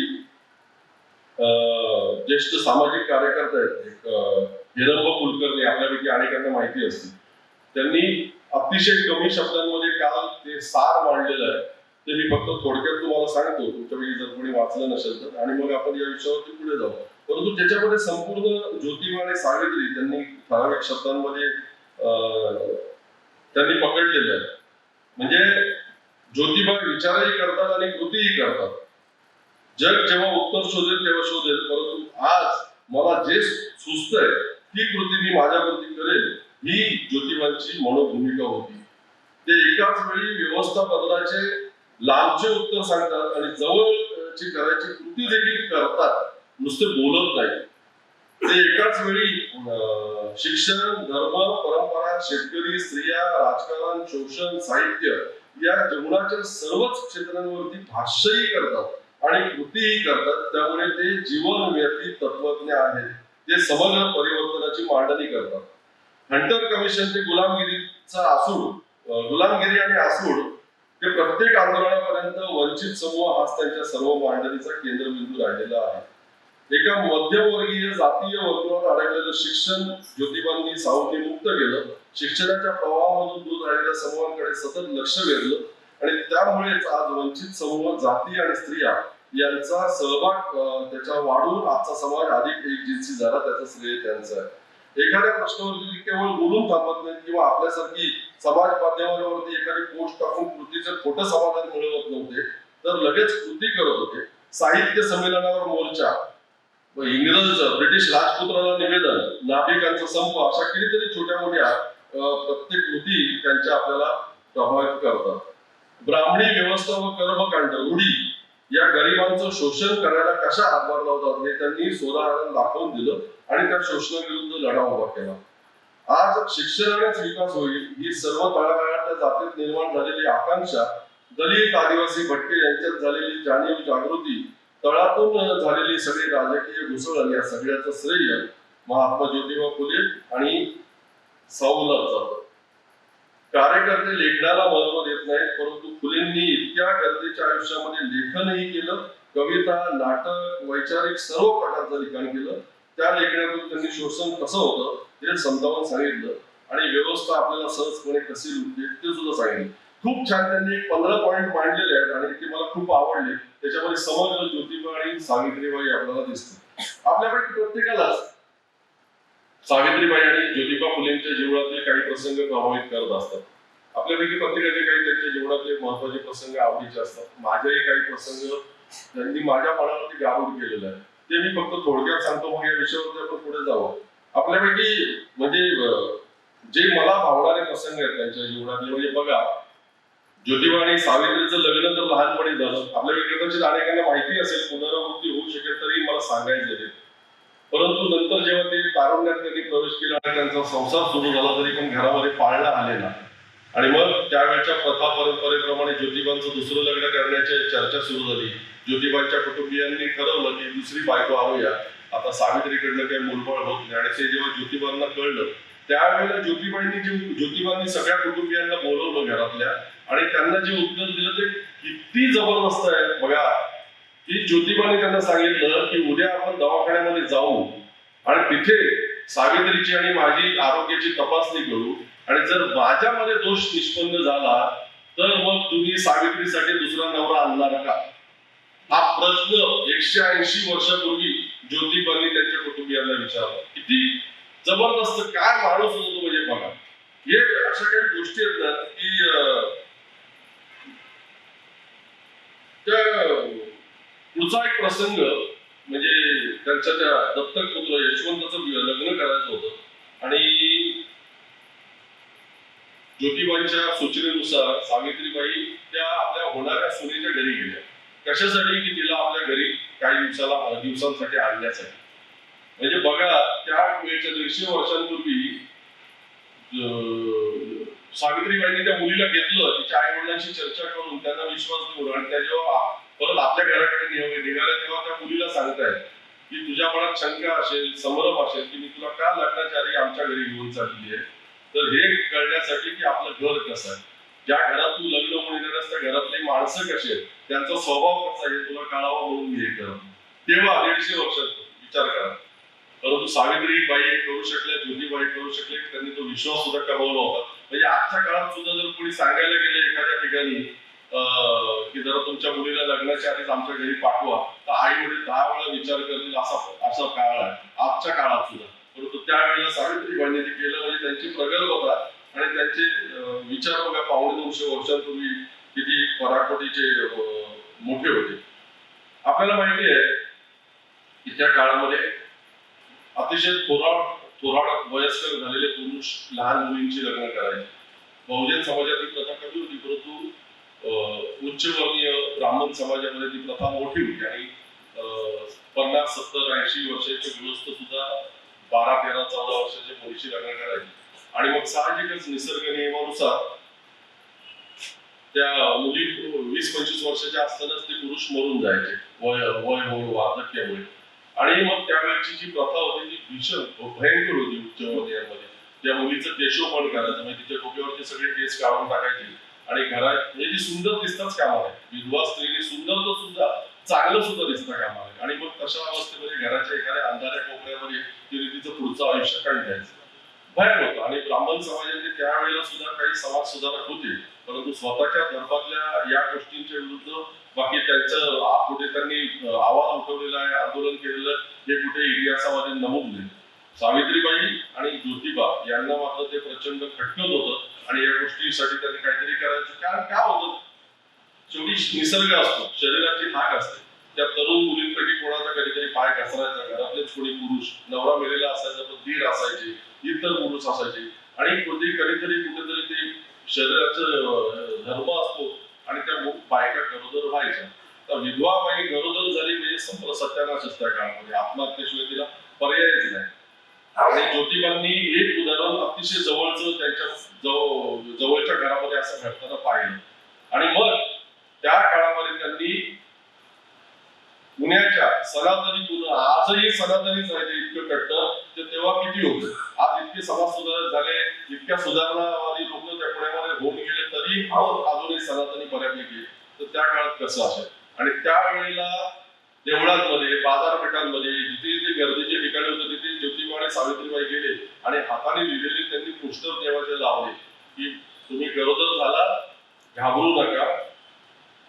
ज्येष्ठ सामाजिक कार्यकर्ते आहेत हिरंब कुलकर्णी, आपल्यापैकी अनेकांना माहिती असते, त्यांनी अतिशय कमी शब्दांमध्ये काल ते सार मांडलेलं आहे. ते मी फक्त थोडक्यात तुम्हाला सांगतो, तुमच्यापैकी जर कोणी वाचलं नसेल तर, आणि मग आपण या विषयावरती पुढे जाऊ. परंतु त्याच्यामध्ये संपूर्ण ज्योतिबा आणि सावित्री त्यांनी ठराविक शब्दांमध्ये त्यांनी पकडलेलं आहे. म्हणजे ज्योतिबा विचारही करतात आणि कृतीही करतात. जग जेव्हा उत्तर शोधेल तेव्हा शोधेल, परंतु आज मला जे सुचतंय ती कृती मी माझ्यावरती करेल, ही ज्योतिबांची मनोभूमिका होती. ते एकाच वेळी व्यवस्था बदलाचे लांबचे उत्तर सांगतात आणि जवळची करायची कृती देखील करतात, नुसते बोलत नाही. ते एकाच वेळी शिक्षण, धर्म, परंपरा, शेतकरी, स्त्रिया, राजकारण, शोषण, साहित्य या जीवनाच्या सर्वच क्षेत्रांवरती भाष्यही करतात आणि कृतीही करतात. त्यामुळे ते जीवन व्यतीत तत्वज्ञ आहेत. ते समग्र परिवर्तनाची मांडणी करतात. हंटर कमिशनचे गुलामगिरी आणि आसूड ते प्रत्येक आंदोलनापर्यंत वंचित समूह हाच त्यांच्या सर्व मांडणीचा केंद्रबिंदू राहिलेला आहे. एका मध्यमवर्गीय जातीय वर्तुळात अडकलेलं शिक्षण ज्योतिबांनी साऊंनी मुक्त केलं. शिक्षणाच्या प्रवाहामधून दूर राहिलेल्या समूहांकडे सतत लक्ष वेधलं आणि त्यामुळेच आज वंचित समूह, जाती आणि स्त्रिया यांचा सहभाग त्याच्या वाढून आजचा समाज अधिक एकजिन्सी झाला. त्याचं श्रेय त्यांचं आहे. एखाद्या प्रश्नावरती केवळ बोलून थांबत नाहीत किंवा आपल्यासारखी समाज माध्यमावरती एखादी पोस्ट टाकून कृतीचं खोटं समाधान मिळवत नव्हते, तर लगेच कृती करत होते. साहित्य संमेलनावर मोर्चा, इंग्रज ब्रिटिश राजपुत्राला निवेदन, नाभिकांचा संप, अशा कितीतरी छोट्या मोठ्या प्रत्येक कृती त्यांच्या आपल्याला प्रभावित करतात. ब्राह्मणी व्यवस्था व कर्मकांड, रूढी या गरिबांचं शोषण करायला कशा हातभार लावतात हे त्यांनी सोदाहरण दाखवून दिलं आणि त्या शोषणाविरुद्ध लढा उभा केला. आज शिक्षणानेच विकास होईल ही सर्व तळागाळातल्या जातीत निर्माण झालेली आकांक्षा, दलित, आदिवासी, भटके यांच्यात झालेली जाणीव, जागृती, तळातून झालेली सगळी राजकीय घुसळण, या सगळ्याचं श्रेय महात्मा ज्योतिबा फुले आणि साऊला जातं. कार्यकर्ते लेखनाला महत्व देत नाहीत, परंतु फुलेंनी इतक्या गर्दीच्या आयुष्यामध्ये लेखनही केलं. कविता, नाटक, वैचारिक सर्व प्रकारचं लिखाण केलं. त्या लेखनातून त्यांनी शोषण कसं होतं हे समजावून सांगितलं आणि व्यवस्था आपल्याला सहजपणे कशी लुटते ते सुद्धा सांगितलं. खूप छान त्यांनी 15 पॉइंट मांडलेले आहेत आणि ते मला खूप आवडले. त्याच्यामध्ये समग्र ज्योतिबा आणि सावित्रीबाई आपल्याला दिसते. आपल्यापैकी प्रत्येकालाच सावित्रीबाई आणि ज्योतिबा फुलेंच्या जीवनातले काही प्रसंग प्रभावित करत असतात. आपल्यापैकी प्रत्येकाचे काही त्यांच्या जीवनातले महत्वाचे प्रसंग आवडीचे असतात. माझेही काही प्रसंग त्यांनी माझ्या मनावरती गारूड केलेलं आहे. ते मी फक्त थोडक्यात सांगतो, मग या विषयावरती आपण पुढे जाऊ. आपल्यापैकी म्हणजे जे मला भावणारे प्रसंग आहेत त्यांच्या जीवनातले, म्हणजे बघा, ज्योतिबा आणि सावित्रीचं लग्न तर लहानपणी झालं. आपल्यापैकी कदाचित अनेकांना माहिती असेल, पुनरावृत्ती होऊ शकेल तरी मला सांगायचं आहे. परंतु नंतर जेव्हा ते तारुण्यात त्यांनी प्रवेश केला आणि त्यांचा संसार सुरू झाला, तरी पण घरामध्ये पाळणा आलेला आणि मग त्यावेळच्या प्रथा परंपरेप्रमाणे ज्योतिबांचं दुसरं लग्न करण्याची चर्चा सुरू झाली. ज्योतिबांच्या कुटुंबियांनी ठरवलं की दुसरी बायको आणूया, आता सावित्रीकडनं काही मुलबळ होत नाही. आणि ते जेव्हा ज्योतिबांना कळलं त्यावेळेला ज्योतिबांनी सगळ्या कुटुंबियांना बोलवलं घरातल्या आणि त्यांना जे उत्तर दिलं ते किती जबरदस्त आहे बघा. की ज्योतिबाने त्यांना सांगितलं की उद्या आपण दवाखान्यामध्ये जाऊ आणि तिथे सावित्रीची आणि माझी आरोग्याची तपासणी करू आणि जर माझ्यामध्ये दोष निष्पन्न झाला तर मग तुम्ही सावित्रीसाठी दुसरा नवरा आणणार का? हा प्रश्न 180 वर्षापूर्वी ज्योतिबांनी त्यांच्या कुटुंबियांना विचारला. किती जबरदस्त काय माणूस होतो तो म्हणजे बघा. हे अशा काही गोष्टी आहेत ना की पुढचा एक प्रसंग म्हणजे त्यांच्या त्या दत्तक पुत्र यशवंताचं लग्न करायचं होतं आणि ज्योतिबांच्या सूचनेनुसार सावित्रीबाई त्या आपल्या होणाऱ्या सुनेच्या घरी गेल्या. कशासाठी? की तिला आपल्या घरी काही दिवसांसाठी आणण्यासाठी. म्हणजे बघा त्या वेळच्या 150 वर्षांपूर्वी सावित्रीबाईंनी त्या मुलीला घेतलं, तिच्या आई वडिलांशी चर्चा करून त्यांना विश्वास देऊन आणि त्या जेव्हा परत आपल्या घराकडे निघाल्या तेव्हा त्या मुलीला सांगतायत की तुझ्या मनात शंका असेल, संभ्रम असेल की मी तुला का लग्नाच्या आधी आमच्या घरी घेऊन चालली आहे, तर हे कळण्यासाठी की आपलं घर कसं आहे, ज्या घरात तू लग्न होऊन येणार त्या घरातली माणसं कशी आहेत, त्यांचा स्वभाव कसा आहे तुला कळावा म्हणून मी हे करत. तेव्हा 150 वर्षात विचार करा. परंतु सावित्रीबाई करू शकल्या, ज्योतिबाई करू शकले, त्यांनी तो विश्वास सुद्धा कमवला होता. म्हणजे आजच्या काळात सुद्धा जर कोणी सांगायला गेलं एखाद्या ठिकाणी की जरा तुमच्या मुलीला लग्नाच्या आधीच आमच्या घरी पाठवा, तर आई वडील 10 वेळा विचार करतील असा काळ आहे आजच्या काळात सुद्धा. परंतु त्यावेळेला सावित्रीबाईंनी ते केलं म्हणजे त्यांची प्रगल्भता आणि त्यांचे विचार बघा 250 वर्षांपूर्वी किती पराकोटीचे मोठे होते. आपल्याला माहिती आहे की त्या काळामध्ये अतिशय थोराड वयस्कर झालेले पुरुष लहान मुलींची लग्न करायचे. बहुजन समाजातील प्रथा कमी होती, परंतु उच्चवर्णीय ब्राह्मण समाजामध्ये ती प्रथा मोठी होती आणि 50, 70, 80 वर्षाचे गृहस्थ सुद्धा 12, 13, 14 वर्षाच्या मुलीची लग्न करायचे. आणि मग साहजिकच निसर्ग नियमानुसार त्या मुली 20-25 वर्षाच्या असतानाच ते पुरुष मरून जायचे वय होऊन वार्धक्यामुळे. आणि मग त्यावेळची जी प्रथा होती ती भीषण भयंकर होती उच्चवर्णीयांमध्ये. त्या मुलीचं केशोपण करायचं म्हणजे तिच्या डोक्यावरचे सगळे केस काढून टाकायचे आणि घरात म्हणजे ती सुंदर दिसताच कामा नये. विधवा स्त्रीने सुंदर तर सुद्धा चांगलं सुद्धा दिसता कामा नये. आणि मग तशा अवस्थेमध्ये घराच्या एखाद्या अंधाऱ्या कोपऱ्यामध्ये तिने तिचं पुढचं आयुष्य काढायचं भयान होतं. आणि ब्राह्मण समाजाचे त्यावेळेला सुद्धा काही समाज सुधारक होते, परंतु स्वतःच्या धर्मातल्या या गोष्टींच्या विरुद्ध बाकी त्यांचं कुठे त्यांनी आवाज उठवलेला आहे, आंदोलन केलेलं हे कुठे इतिहासामध्ये नमूद नाही. सावित्रीबाई आणि ज्योतिबा यांना मात्र ते प्रचंड खटकत होतं आणि या गोष्टीसाठी त्यांनी काहीतरी करायचं. कारण काय होतं, शेवटी निसर्ग असतो, शरीराची हाक असते. त्या तरुण मुलींपैकी कोणाचा कधीतरी पाय घसरायचा, घरातलेच कोणी पुरुष, नवरा मेलेला असायचा पण दीर असायचे, इतर पुरुष असायचे आणि कधीतरी कुठेतरी ते शरीराचं धर्म असतो आणि त्या बायका गरोदर व्हायच्या. तर विधवा बाई गरोदर झाली म्हणजे संपूर्ण सत्यानाश असत्या काळामध्ये, आत्महत्येशिवाय तिला पर्यायच नाही. आणि ज्योतिबांनी एक उदाहरण अतिशय जवळचं त्यांच्या जवळच्या घरामध्ये असं घडताना पाहिलं. आणि मग त्या काळामध्ये त्यांनी पुण्याच्या सनातनी, आजही सनातनीच आहे इतकं कट्टर, ते तेव्हा किती होतं. आज इतके समाज सुधारक झाले, इतक्या सुधारणावादी लोक त्या पुण्यामध्ये होऊन गेले तरी अजूनही सनातनी बऱ्यापैकी. तर त्या काळात कसं असेल. आणि त्यावेळेला देवळांमध्ये, बाजारपेठांमध्ये जिथे जिथे गर्दीचे ठिकाणी होते तिथे ज्योतिबा आणि सावित्रीबाई गेले आणि हाताने लिहिलेले त्यांनी पोस्टर देवाचे लावले की तुम्ही गरोदर झाला, घाबरू नका,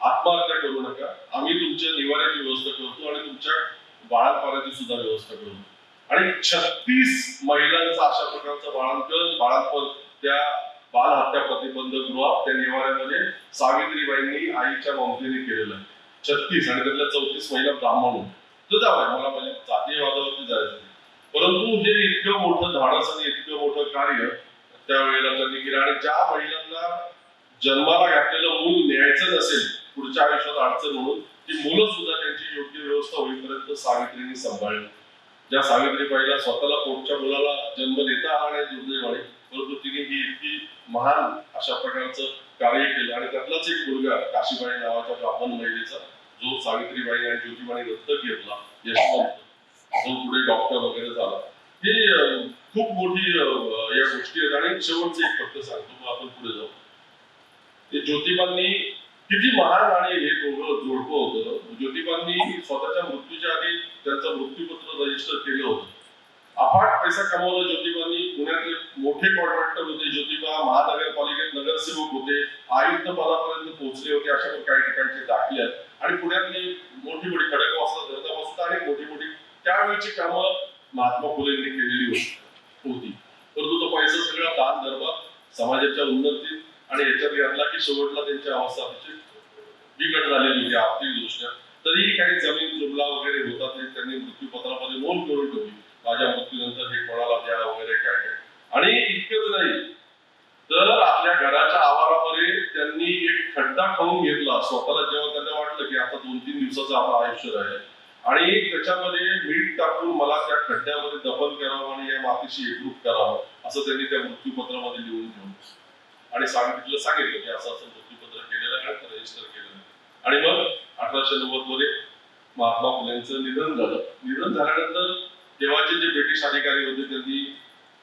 आत्महत्या करू नका, आम्ही तुमच्या निवाऱ्याची व्यवस्था करतो आणि तुमच्या बाळांपणाची सुद्धा व्यवस्था करू. आणि 36 महिलांचा अशा प्रकारचं बाळांपण त्या बाल हत्या प्रतिबंधक गृहात त्या निवाऱ्यामध्ये सावित्रीबाईंनी आईच्या ममतेने केलेलं आहे. 36 आणि त्यातल्या 34 महिला ब्राह्मण. तर जाऊया, मला म्हणजे जातीयवादावरती जायचं, परंतु हे इतकं मोठं धाडस आणि इतकं मोठं कार्य त्यावेळेला त्यांनी केलं. आणि ज्या महिलांना जन्माला घातलेलं मूल न्यायचं नसेल पुढच्या आयुष्यात अडचण म्हणून, ती मुलं सुद्धा त्यांची योग्य व्यवस्था होईपर्यंत सावित्रीने सांभाळली. ज्या सावित्रीबाईला स्वतःला पोटच्या मुलाला जन्म देता आला नाही दुर्दैवाने, परंतु तिने ही इतकी महान अशा प्रकारचं कार्य केलं. आणि त्यातलाच एक मुलगा काशीबाई नावाच्या ब्राह्मण महिलेचा, जो सावित्रीबाई आणि ज्योतिबाने दत्तक घेतला, यशवंत, जो पुढे डॉक्टर वगैरे झाला. हे खूप मोठी या गोष्टी आहेत. आणि शेवटचं एक फक्त सांगतो, आपण पुढे जाऊ. ते ज्योतिबांनी किती महान आणि हे दोघं जोडपं होतं. ज्योतिबांनी स्वतःच्या मृत्यूच्या आधी त्यांचं मृत्यूपत्र रजिस्टर केलं होतं. अफाट पैसा कमवला ज्योतिबांनी. पुण्यातले मोठे कॉन्ट्रॅक्टर होते ज्योतिबा, प्रकारची कामं महात्मा फुलेंनी केलेली होती, परंतु तो पैसा सगळा दान धर्मात, समाजाच्या उन्नतीत आणि याच्यात घातला की शेवटला त्यांची अवस्था बिकट झालेली होती आर्थिक दृष्ट्या. तरीही काही जमीन जुमला वगैरे होता ते त्यांनी मृत्यूपत्रामध्ये नोंद करून ठेवली, माझ्या मृत्यूनंतर हे कोणाला द्या वगैरे काय काय. आणि इतकंच नाही तर आपल्या घराच्या आवारामध्ये त्यांनी एक खड्डा खाऊन घेतला स्वतःला, जेव्हा त्यांना वाटलं की आता 2-3 दिवसाचं आपलं आयुष्य राहील, आणि त्याच्यामध्ये मीठ टाकून मला त्या खड्ड्यामध्ये दफन करावं आणि या मातीशी एकरूप करावं असं त्यांनी त्या मृत्यूपत्रामध्ये लिहून ठेवलं आणि सांगितलं की असं असं मृत्यूपत्र केलेलं आहे, रजिस्टर केलेलं आहे. आणि मग 1890 मध्ये महात्मा फुलेंचं निधन झालं. निधन झाल्यानंतर तेव्हाचे जे ब्रिटिश अधिकारी होते त्यांनी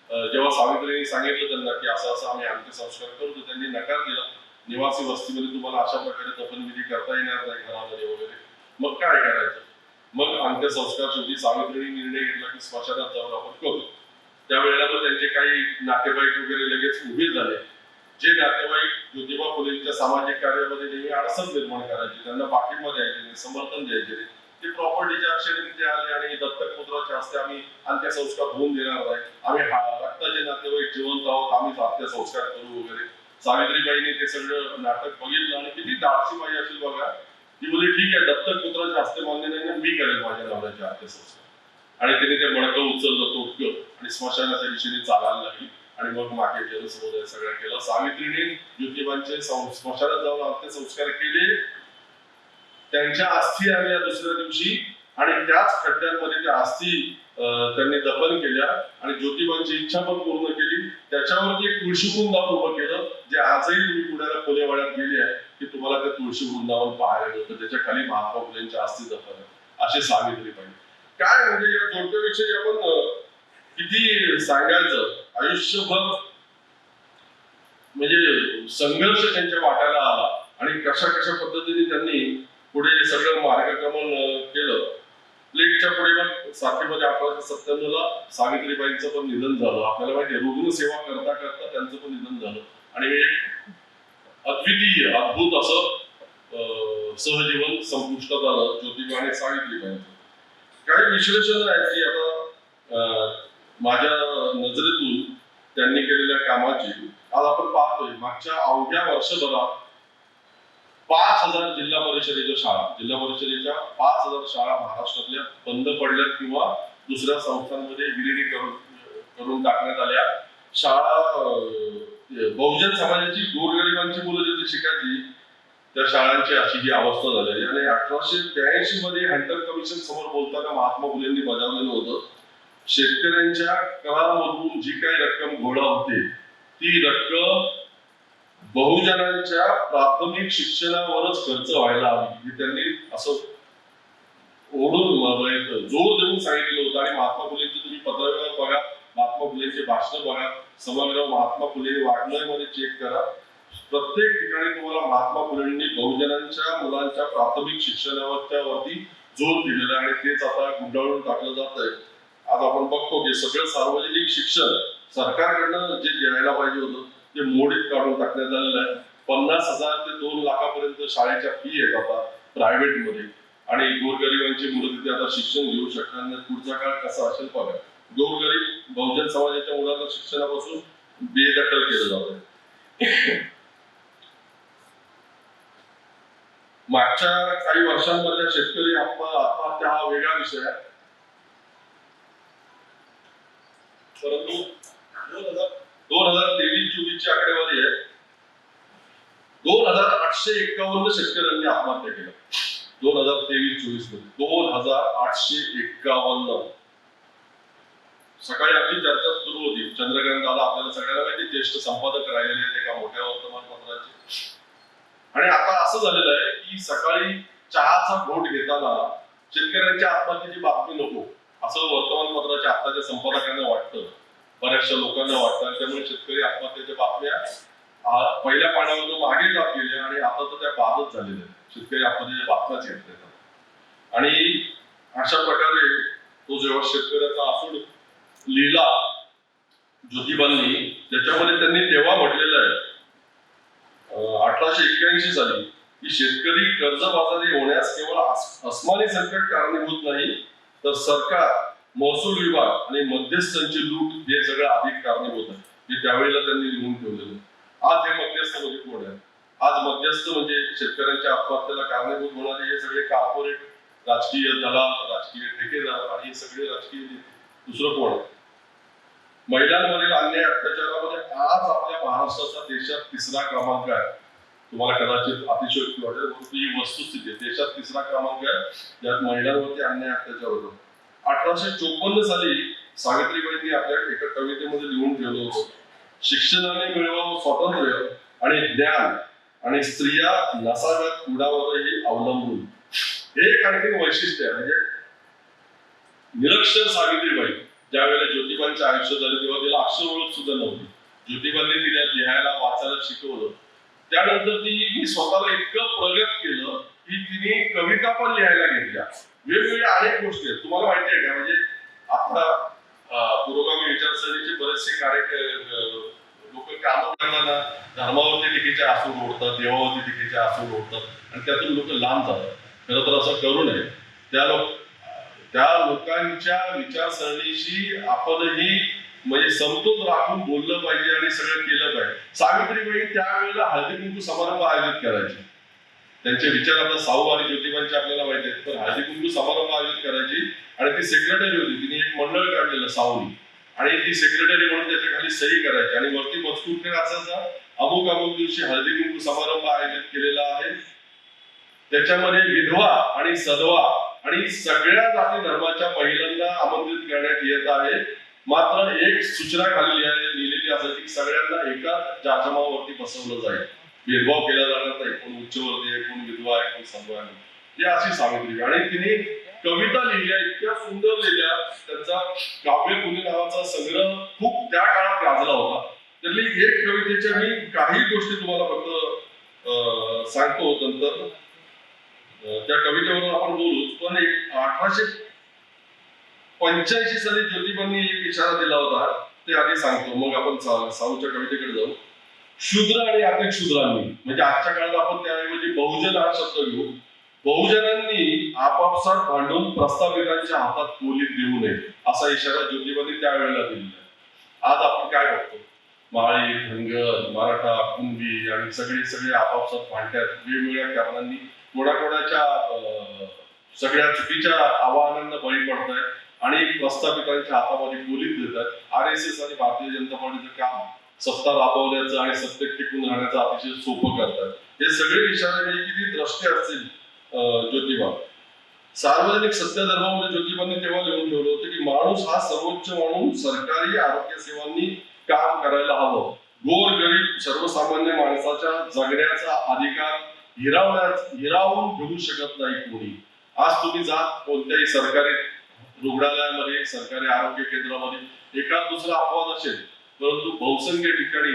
जेव्हा सावित्रीने सांगितलं त्यांना की असं असं आम्ही अंत्यसंस्कार करतो, त्यांनी नकार दिला. निवासी वस्तीमध्ये तुम्हाला अशा प्रकारे दफनविधी करता येणार नाही घरामध्ये वगैरे. मग काय करायचं? मग अंत्यसंस्कार शेवटी सावित्रीने निर्णय घेतला की स्मशानात जाऊन आपण करू. त्यावेळेला मग त्यांचे काही नातेवाईक वगैरे लगेच उभे झाले, जे नातेवाईक ज्योतिबा फुलेंच्या सामाजिक कार्यामध्ये नेहमी अडचण निर्माण करायचे, त्यांना पाठिंबा द्यायचे नाही, समर्थन द्यायचे नाही. ते प्रॉपर्टीच्या आक्षेने तिथे आले आणि दत्तक पुत्राच्या हस्ते आम्ही अंत्यसंस्कार होऊन देणार नाही, आम्ही रक्ताचे नातेवाईक जिवंत आहोत, आम्ही अंत्यसंस्कार करू वगैरे. सावित्रीबाईंनी ते सगळं नाटक बघितलं आणि किती धाडसी बाई असेल बघा. ती बोलली ठीक आहे, दत्तक पुत्राच्या हस्ते मान्य नाही ना, मी करेल माझ्या नवऱ्याचे अंत्यसंस्कार. आणि तिने ते मडकं उचललं तोटकं आणि स्मशानाच्या दिशेने चालायला लागली. आणि मग मागे जनसमुदाय सगळं केलं. सावित्रीने ज्योतिबांचे स्मशानात जाऊन अंत्यसंस्कार केले, त्यांच्या अस्थी आणल्या दुसऱ्या दिवशी आणि त्याच खड्ड्यांमध्ये त्या अस्थी त्यांनी दफन केल्या आणि ज्योतिबांची इच्छा पण पूर्ण केली. त्याच्यावरती एक तुळशी वृंदावन उभं केलं, जे आजही तुम्ही पुण्याला कोलेवाड्यात गेले आहे की तुम्हाला ते तुळशी वृंदावन पाहायला मिळतं, त्याच्या खाली महात्मा फुलेंच्या अस्थी दफन आहे. असे सावित्रीबाई. काय म्हणजे या जोडप्याविषयी आपण किती सांगायचं. आयुष्यभर म्हणजे संघर्ष त्यांच्या वाट्याला आला आणि कशा कशा पद्धतीने त्यांनी पुढे सगळं मार्गक्रमण केलं. प्लेगच्या पुढे मग साथीमध्ये 1897 ला सावित्रीबाईंचं पण निधन झालं. आपल्याला माहिती आहे, रुग्णसेवा करता करता त्यांचं पण निधन झालं आणि एक अद्वितीय अद्भुत असं सहजीवन संपुष्टात आलं ज्योतिबा आणि सावित्रीबाईंचं. काही विश्लेषण आहेत की आता माझ्या नजरेतून त्यांनी केलेल्या कामाची आज आपण पाहतोय. मागच्या अवघ्या वर्षभरात 5000 जिल्हा परिषदेच्या 5000 शाळा महाराष्ट्रातल्या बंद पडल्यात किंवा दुसऱ्या संस्थांमध्ये विलीनीकरण करून टाकण्यात आल्या. शाळा बहुजन समाजाची गोरगरिबांची मुलं जिथे शिकायची त्या शाळांची अशी ही अवस्था झालेली. आणि 1882 मध्ये हंटर कमिशन समोर बोलताना महात्मा फुलेंनी बजावलेलं होतं, शेतकऱ्यांच्या करामधून जी काही रक्कम गोळा होते ती रक्कम बहुजनांच्या प्राथमिक शिक्षणावरच खर्च व्हायला हवी, हे त्यांनी असं ओढून जोर देऊन सांगितलं होतं. आणि महात्मा फुलेंची तुम्ही पत्रव्यवहार बघा, महात्मा फुलेंचे भाषण बघा, समग्र महात्मा फुले वाङ्मयामध्ये चेक करा. प्रत्येक ठिकाणी तुम्हाला महात्मा फुलेंनी बहुजनांच्या मुलांच्या प्राथमिक शिक्षणावरच्या वरती जोर दिलेला आहे आणि तेच आता गुंडाळून टाकलं जात आहे. आज आपण बघतो की सगळं सार्वजनिक शिक्षण सरकारकडनं जे द्यायला पाहिजे होतं ते मोडीत काढून टाकण्यात आलेलं आहे. 50,000 ते 2 लाखापर्यंत शाळेच्या फी आहेत आता प्रायव्हेट मध्ये आणि गोरगरिबांची मुलं तिथे आता शिक्षण घेऊ शकणार नाही. पुढचा काळ कसा असेल बघा. गोरगरीब बहुजन समाजाच्या मुलांना शिक्षणापासून बेदखल केलं जात आहे. मागच्या काही वर्षांमधल्या शेतकरी आत्महत्या हा वेगळा विषय आहे, परंतु 2023-24 ची आकडेवारी आहे. 2851 शेतकऱ्यांनी आत्महत्या केल्या 2023-24 मध्ये. 2851. सकाळी आमची चर्चा सुरू होती. चंद्रकांत दादा आपल्याला सगळ्यांना माहिती, ज्येष्ठ संपादक राहिलेले आहेत एका मोठ्या वर्तमानपत्राचे. आणि आता असं झालेलं आहे की सकाळी चहाचा घोट घेताना शेतकऱ्यांच्या आत्महत्येची बातमी नको असं वर्तमानपत्राच्या आताच्या संपादकांना वाटतं, बऱ्याचशा लोकांना वाटतं. त्यामुळे शेतकरी आत्महत्येच्या बातम्या पहिल्या पाण्यावरून मागे जात गेल्या आणि आता तर त्या बादच झालेल्या आहेत. शेतकरी आत्महत्येच्या बातम्याच येत नाहीत. आणि अशा प्रकारे तो जेव्हा शेतकऱ्याचा आसूड लिहिला ज्योतिबांनी, त्याच्यामध्ये त्यांनी तेव्हा म्हटलेलं आहे 1881 साली की शेतकरी कर्जबाजारी होण्यास केवळ अस्मानी संकट कारणीभूत नाही, तर सरकार महसूल विभाग आणि मध्यस्थांची लूट हे सगळं अधिक कारणीभूत आहे. हे त्यावेळेला त्यांनी लिहून ठेवलेलं. आज हे मध्यस्थ म्हणजे कोण आहे? आज मध्यस्थ म्हणजे शेतकऱ्यांच्या आत्महत्येला कारणीभूत होणारे हे सगळे कॉर्पोरेट, राजकीय दलाल, राजकीय ठेकेदार आणि हे सगळे राजकीय नेते. दुसरं कोण आहे? महिलांवरील अन्याय अत्याचारामध्ये आज आपल्या महाराष्ट्राचा देशात 3रा क्रमांक आहे. तुम्हाला कदाचित अतिशयोक्ती वाटेल, परंतु ही वस्तुस्थिती आहे. देशात 3रा क्रमांक आहे ज्यात महिलांवरती अन्याय अत्याचार होतो. 1854 साली सावित्रीबाईंनी आपल्या एका कवितेमध्ये लिहून ठेवलं होतं, शिक्षणाने मिळवावं स्वातंत्र्य आणि ज्ञान आणि स्त्रिया नसाव्यात कुणावरही अवलंबून. हे एक आणखी वैशिष्ट्य आहे. म्हणजे निरक्षर सावित्रीबाई ज्या वेळेला ज्योतिबांचे आयुष्य झाले तेव्हा तिला अक्षर ओळख सुद्धा नव्हती. ज्योतिबांनी तिला लिहायला वाचायला शिकवलं. त्यानंतर ती स्वतःला इतकं प्रगत केलं की तिने कविता पण लिहायला घेतल्या. वेगवेगळ्या अनेक गोष्टी आहेत. तुम्हाला माहिती आहे का, म्हणजे आता पुरोगामी विचारसरणीचे बरेचसे लोक काम करताना धर्मावरती टीकेचे आसूड ओढतात, देवावरती टीकेचे आसूड ओढतात आणि त्यातून लोक लांब जातात. खरं तर असं करू नये. त्या लोकांच्या विचारसरणीशी आपणही म्हणजे समतोल राखून बोललं पाहिजे आणि सगळं केलं पाहिजे. सावित्रीबाई त्यावेळेला हळदी कुंकू समारंभ आयोजित करायचे. त्यांचे विचार आता साहू आणि ज्योतिबांचे आपल्याला माहिती आहेत, पण हळदी कुंकू समारंभ आयोजित करायची आणि ती सेक्रेटरी होती. तिने एक मंडळ काढलेलं साहूनी आणि ती सेक्रेटरी म्हणून त्याच्या खाली सही करायची आणि वरती मजकूर असायचा, अमुक अमुक दिवशी हळदी कुंकू समारंभ आयोजित केलेला आहे. त्याच्यामध्ये विधवा आणि सदवा आणि सगळ्या जाती धर्माच्या महिलांना आमंत्रित करण्यात येत आहे. मात्र एक सूचना खाली लिहिलेली असायची की सगळ्यांना एका जाजमावरती बसवलं जाईल, भेदभाव केला जाणार नाही, कोण उच्चवर्गीय आहे, कोण विधवा आहे, कोण सदवा आहे. ही अशी सावित्री. आणि तिने कविता लिहिल्या, इतक्या सुंदर लिहिल्या. त्यांचा काव्य पुणे नावाचा संग्रह खूप त्या काळात गाजला होता. त्यातली एक कवितेच्या मी काही गोष्टी तुम्हाला फक्त सांगतो, नंतर त्या कवितेवरून आपण बोलू. पण 1885 साली ज्योतिबांनी एक इशारा दिला होता, ते आधी सांगतो, मग आपण साऊच्या कवितेकडे जाऊ. शूद्र आणि अतिशूद्रांनी, म्हणजे आजच्या काळात आपण त्याऐवजी बहुजन हा शब्द घेऊ. बहुजनांनी आपापसात भांडून प्रस्थापितांच्या हातात कोलीत देऊ नये असा इशारा ज्योतिबांनी त्यावेळेला दिलेला. आज आपण काय बघतो, माळी, धनगर, मराठा, कुणबी आणि सगळे आपापसात भांडतात वेगवेगळ्या कारणांनी. कोणाकोणाच्या सगळ्या चुकीच्या आव्हानांना बळी पडतायत आणि प्रस्थापितांच्या हातामध्ये कोलीत देतात. RSS आणि भारतीय जनता पार्टीचं काम सत्ता राबवण्याचं आणि सत्तेत टिकून राहण्याचं अतिशय सोपं करतात. हे सगळे इशारे म्हणजे किती द्रष्टे असतील ज्योतिबा. सार्वजनिक सत्यधर्मामध्ये ज्योतिबांनी तेव्हा लिहून ठेवलं होतं की माणूस हा सर्वोच्च मानून सरकारी आरोग्य सेवांनी काम करायला हवं. गोर गरीब सर्वसामान्य माणसाच्या जगण्याचा अधिकार हिरावून घेऊ शकत नाही कोणी. आज तुम्ही जात कोणत्याही सरकारी रुग्णालयामध्ये, सरकारी आरोग्य केंद्रामध्ये एखाद दुसरा अपवाद असेल, परंतु बहुसंख्य ठिकाणी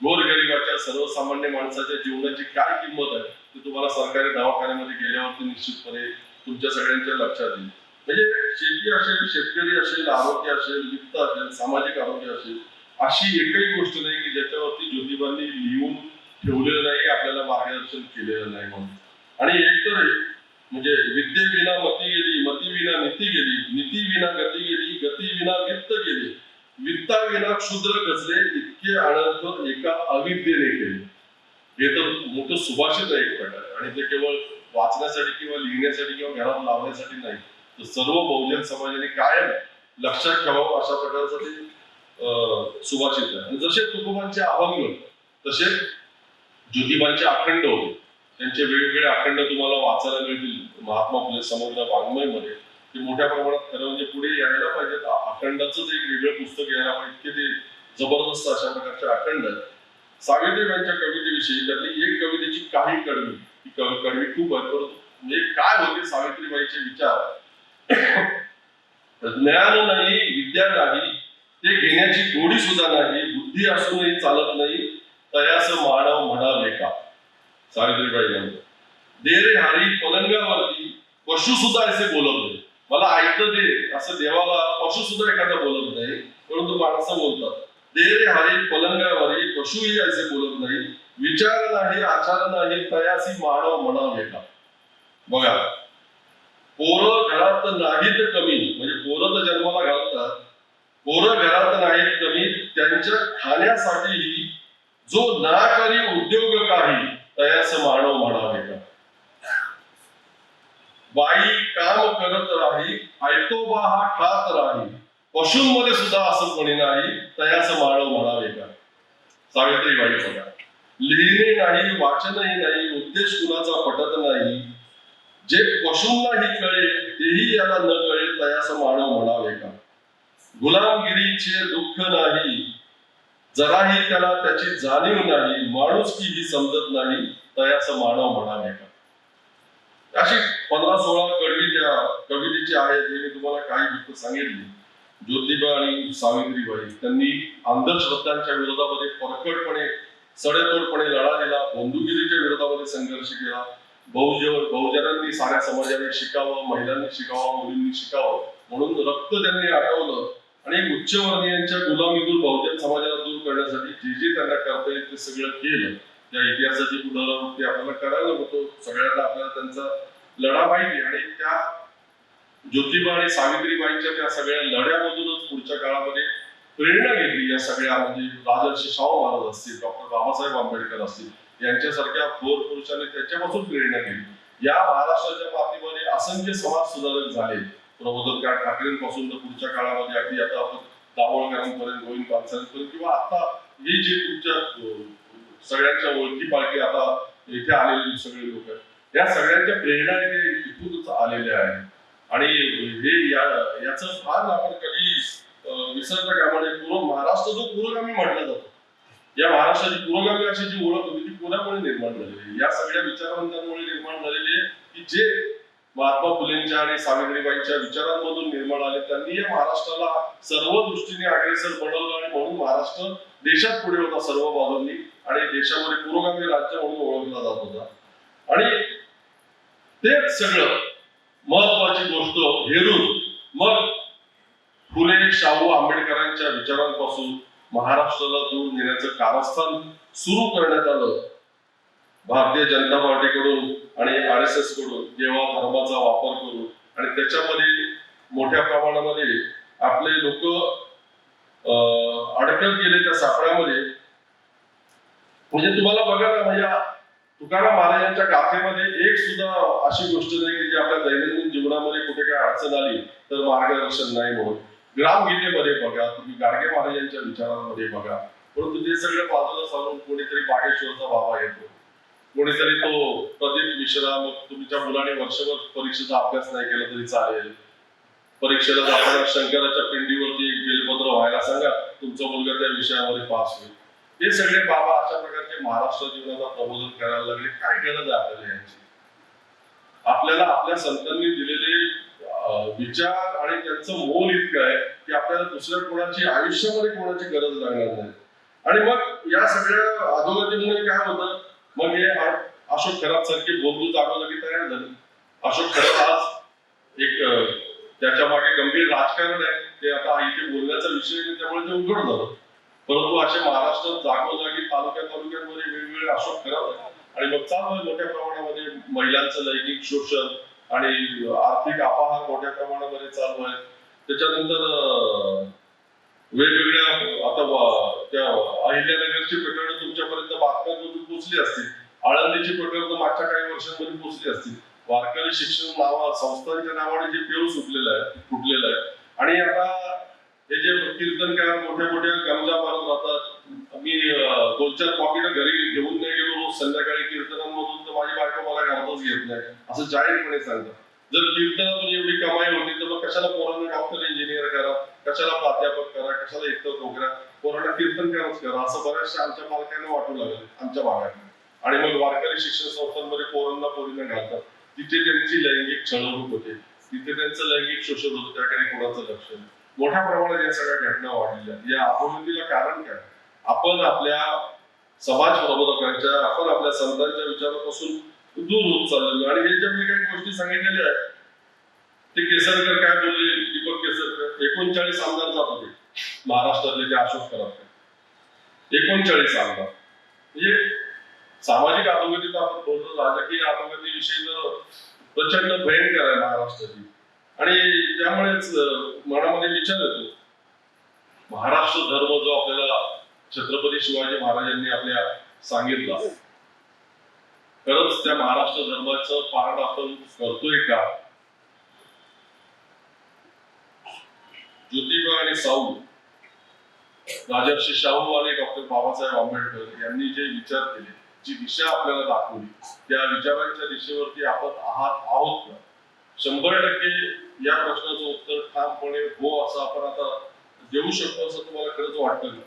गोरगरिबाच्या सर्वसामान्य माणसाच्या जीवनाची काय किंमत आहे ते तुम्हाला सरकारी दवाखान्यामध्ये गेल्यावरती निश्चितपणे तुमच्या सगळ्यांच्या लक्षात येईल. म्हणजे शेती असेल, शेतकरी असेल, आरोग्य असेल, वित्त असेल, सामाजिक आरोग्य असेल, अशी एकही गोष्ट नाही की ज्याच्यावरती ज्योतिबांनी लिहून ठेवलेलं नाही, आपल्याला मार्गदर्शन केलेलं नाही म्हणून. आणि एकतर म्हणजे विद्येविना मती गेली, मती विना नीती गेली, नीती विना गती गेली, गती विना वित्त गेली, वित्ताविना क्षुद्र गजले, इतके अनर्थ एका अविद्येने केले. हे तर मोठं सुभाषित आहे एक प्रकारे. आणि ते केवळ वाचण्यासाठी किंवा लिहिण्यासाठी किंवा घरात लावण्यासाठी नाही, तर सर्व बहुजन समाजाने कायम लक्षात ठेवावं अशा प्रकारचं ते सुभाषित आहे. आणि जसे तुकोबांचे अभंग तसे ज्योतिबांचे अखंड होते. त्यांचे वेगवेगळे अखंड तुम्हाला वाचायला मिळतील महात्मा फुले समग्र वाङ्मयमध्ये. ते मोठ्या प्रमाणात खरं म्हणजे पुढे यायला पाहिजेत. अखंडाचंच एक वेगळं पुस्तक यायला पाहिजे. इतके ते जबरदस्त अशा प्रकारचे अखंड. सावित्रीबाईंच्या कवितेविषयी त्यातली एक कवितेची काही कडवी, ही कडवी खूप आहे, परंतु म्हणजे काय होते सावित्रीबाईचे विचार. ज्ञान नाही, विद्या नाही, ते घेण्याची गोडी सुद्धा नाही, बुद्धी असूनही चालत नाही, तयास मानव म्हणाले का. सावित्रीबाई म्हणतात, दे रे हरी पलंगावरती पशु सुद्धा असे बोलत नाही. मला ऐकतं दे असं देवाला पशु सुद्धा एखादा बोलत नाही, परंतु माणसं बोलतात. दे रे हरी पलंगावरी पशुही असे बोलत नाही, विचार नाही, आचार नाही, तयासी मानव म्हणावे का. बघा, पोरं घरात नाहीत कमी, म्हणजे पोरं तर जन्माला येण्यासाठी जो ना करी उद्योग काही तयास मानव म्हणावे का. बाई काम करत राही ऐतोबा हा खात राही पशूंमध्ये सुद्धा असं कोणी नाही तयास मानव म्हणावे का. सावित्रीबाई बघा, लिहिणे नाही वाचनही नाही उद्देश कुणाचा पटत नाही जे पशूंनाही कळे तेही याला न कळे तयास मानव म्हणावे का. गुलामगिरीचे दुःख नाही जराही त्याला त्याची जाणीव नाही माणुसकी ही समजत नाही तयास मानव म्हणावे का. अशी 15-16 कडवी त्या कवितेची आहेत. मी तुम्हाला काही गोष्ट सांगितली. ज्योतिबा आणि सावित्रीबाई त्यांनी अंधश्रद्धांच्या विरोधामध्ये परखडपणे सडेतोडपणे लढा दिला. बंधुगिरीच्या विरोधामध्ये संघर्ष केला. बहुजनांनी साऱ्या समाजाने शिकावं, महिलांनी शिकावं, मुलींनी शिकावं म्हणून रक्त त्यांनी आटवलं आणि उच्चवर्णीयांच्या गुलामीतून बहुजन समाजाला दूर करण्यासाठी जे जे त्यांना करता येईल ते सगळं केलं. त्या इतिहासाची पुनरावृत्ती आपल्याला करायला होतो. सगळ्यांना आपल्याला त्यांचा लढा माहिती आणि त्या ज्योतिबा आणि सावित्रीबाईंच्या त्या सगळ्या लढ्यामधूनच पुढच्या काळामध्ये प्रेरणा घेतली. या सगळ्या म्हणजे राजर्षी शाहू महाराज असतील, डॉक्टर बाबासाहेब आंबेडकर असतील यांच्यासारख्या थोर पुरुषांनी त्याच्यापासून प्रेरणा घेतली. या महाराष्ट्राच्या मातीमध्ये असंख्य समाज सुधारक झाले. प्रबोधनकार ठाकरेंपासून तर पुढच्या काळामध्ये अगदी आता आपण दाभोळकरांपर्यंत, गोविंद पानसरेंपर्यंत किंवा आता ही जी तुमच्या सगळ्यांच्या ओळखी पाळखी आता इथे आलेली सगळे लोक आहेत या सगळ्यांच्या प्रेरणा इथूनच आलेल्या आहेत. आणि हे याच फार आपण कधी विसरता कामा नये. महाराष्ट्र जो पुरोगामी म्हटला जातो, या महाराष्ट्राची पुरोगामी अशी जी ओळख होती ती कोणामुळे निर्माण झालेली, या सगळ्या विचारवंतांमुळे निर्माण झालेली आहे की जे महात्मा फुलेंच्या आणि सावित्रीबाईंच्या विचारांमधून निर्माण आले. त्यांनी या महाराष्ट्राला सर्व दृष्टीने अग्रेसर बनवलं आणि म्हणून महाराष्ट्र देशात पुढे होता सर्व बाजूंनी आणि देशामध्ये पुरोगामी राज्य म्हणून ओळखला जात होता. आणि तेच सगळं महत्वाची गोष्ट हेरून मग फुले, शाहू, आंबेडकरांच्या विचारांपासून महाराष्ट्राला दूर नेण्याचं कारस्थान सुरू करण्यात आलं. भारतीय जनता पार्टीकडून आणि RSS कडून देवा धर्माचा वापर करून आणि त्याच्यामध्ये मोठ्या प्रमाणामध्ये आपले लोक अडकत गेले त्या सापळ्यामध्ये. म्हणजे तुम्हाला बघा ना, म्हणजे तुकाराम महाराजांच्या गाथेमध्ये एक सुद्धा अशी गोष्ट नाही की जी आपल्या दैनंदिन जीवनामध्ये कुठे काय अडचण आली तर मार्गदर्शन नाही म्हणून. ग्रामगीतेमध्ये बघा, तुम्ही गाडगे महाराजांच्या विचारांमध्ये बघा. परंतु ते सगळं बाजूला सारून कोणीतरी बागेश्वरचा बाबा येतो, कोणीतरी तो प्रदीप मिश्रा. मग तुमच्या मुलाने वर्षभर परीक्षेचा अभ्यास नाही केला तरी चालेल, परीक्षेला जाताना शंकराच्या पिंडीवरती बेलपत्र व्हायला सांगा, तुमचा मुलगा त्या विषयामध्ये पास होईल. हे सगळे बाबा अशा प्रकारचे महाराष्ट्र जीवनाला प्रबोधन करायला लागले. काय गरज आहे आपल्याला याची? आपल्याला आपल्या संतांनी दिलेले विचार आणि त्यांचं मोल इतकं आहे की आपल्याला दुसऱ्या कोणाची आयुष्यामध्ये कोणाची गरज लागणार नाही. आणि मग या सगळ्या अधोगतीमुळे काय होतं, मग हे अशोक खरात सारखी बोलू जागोजागी तयार झाली. अशोक खरात आज एक त्याच्या मागे गंभीर राजकारण आहे, ते आता इथे बोलण्याचा विषय नाही त्यामुळे ते उघड झालं. परंतु असे महाराष्ट्रात जागोजागी तालुक्यामध्ये वेगवेगळे अशोक खरात आहे. आणि मग चालू आहे मोठ्या प्रमाणामध्ये महिलांचं लैंगिक शोषण आणि आर्थिक अपहार मोठ्या प्रमाणामध्ये चालू आहे. त्याच्यानंतर वेगवेगळ्या आता त्या अहिल्यानगरची प्रकरणं तुमच्यापर्यंत बातम्यांमधून पोहोचली असतील, आळंदीची प्रकरणं मागच्या काही वर्षांमध्ये पोहोचली असतील. वारकरी शिक्षण संस्थांच्या नावाने जे पेरू फुटलेलं आहे आणि आता हे जे कीर्तनकार मोठ्या गमजा मारत राहतात. मी 2-4 पॉकेट घरी घेऊन नाही गेलो रोज संध्याकाळी कीर्तनांमधून तर माझी बायको मला घरातच घेत नाही असं जाहीरपणे सांगतात. जर कीर्तनातून एवढी कमाई होती तर मग कशाला पोरांना डॉक्टर, इंजिनियर करा, कशाला प्राध्यापक करा, कशाला इतर नोकऱ्या, पोरांना कीर्तनकारच करा असं बऱ्याचशा आमच्या पालकांना वाटू लागले आमच्या भागात. आणि मग वारकरी शिक्षण संस्थांमध्ये पोरींना घालतात. तिथे त्यांची लैंगिक छळवणूक होते, तिथे त्यांचं लैंगिक शोषण होतं, त्याकडे कोणाचं लक्ष नाही. मोठ्या प्रमाणात या सगळ्या घटना वाढलेल्या. या अधोगतीला कारण काय? आपण आपल्या समाज प्रबोधकांच्या, आपण आपल्या संतांच्या विचारापासून दूर होत चाललेलो. आणि हे ज्या मी काही गोष्टी सांगितलेल्या आहेत ते केसरकर काय बोलले, दीपक केसरकर 39 आमदार जात होते महाराष्ट्रातले, ते अशोक खरात 39 आमदार. म्हणजे सामाजिक अधोगतीत आपण बोलतो, राजकीय अधोगतीविषयी प्रचंड भयंकर आहे महाराष्ट्राची. आणि त्यामुळेच मनामध्ये विचार येतो, महाराष्ट्र धर्म जो आपल्याला छत्रपती शिवाजी महाराजांनी आपल्या सांगितलं, खरंच त्या महाराष्ट्र धर्माचं पारण आपण करतोय का? ज्योतिबा आणि साऊ, राजर्षी शाहू आणि डॉक्टर बाबासाहेब आंबेडकर यांनी जे विचार केले, जी दिशा आपल्याला दाखवली, त्या विचारांच्या दिशेवरती आपण आहोत का? 100% या प्रश्नाचं उत्तर ठामपणे हो असं आपण आता देऊ शकतो असं तुम्हाला खरंच वाटतं का?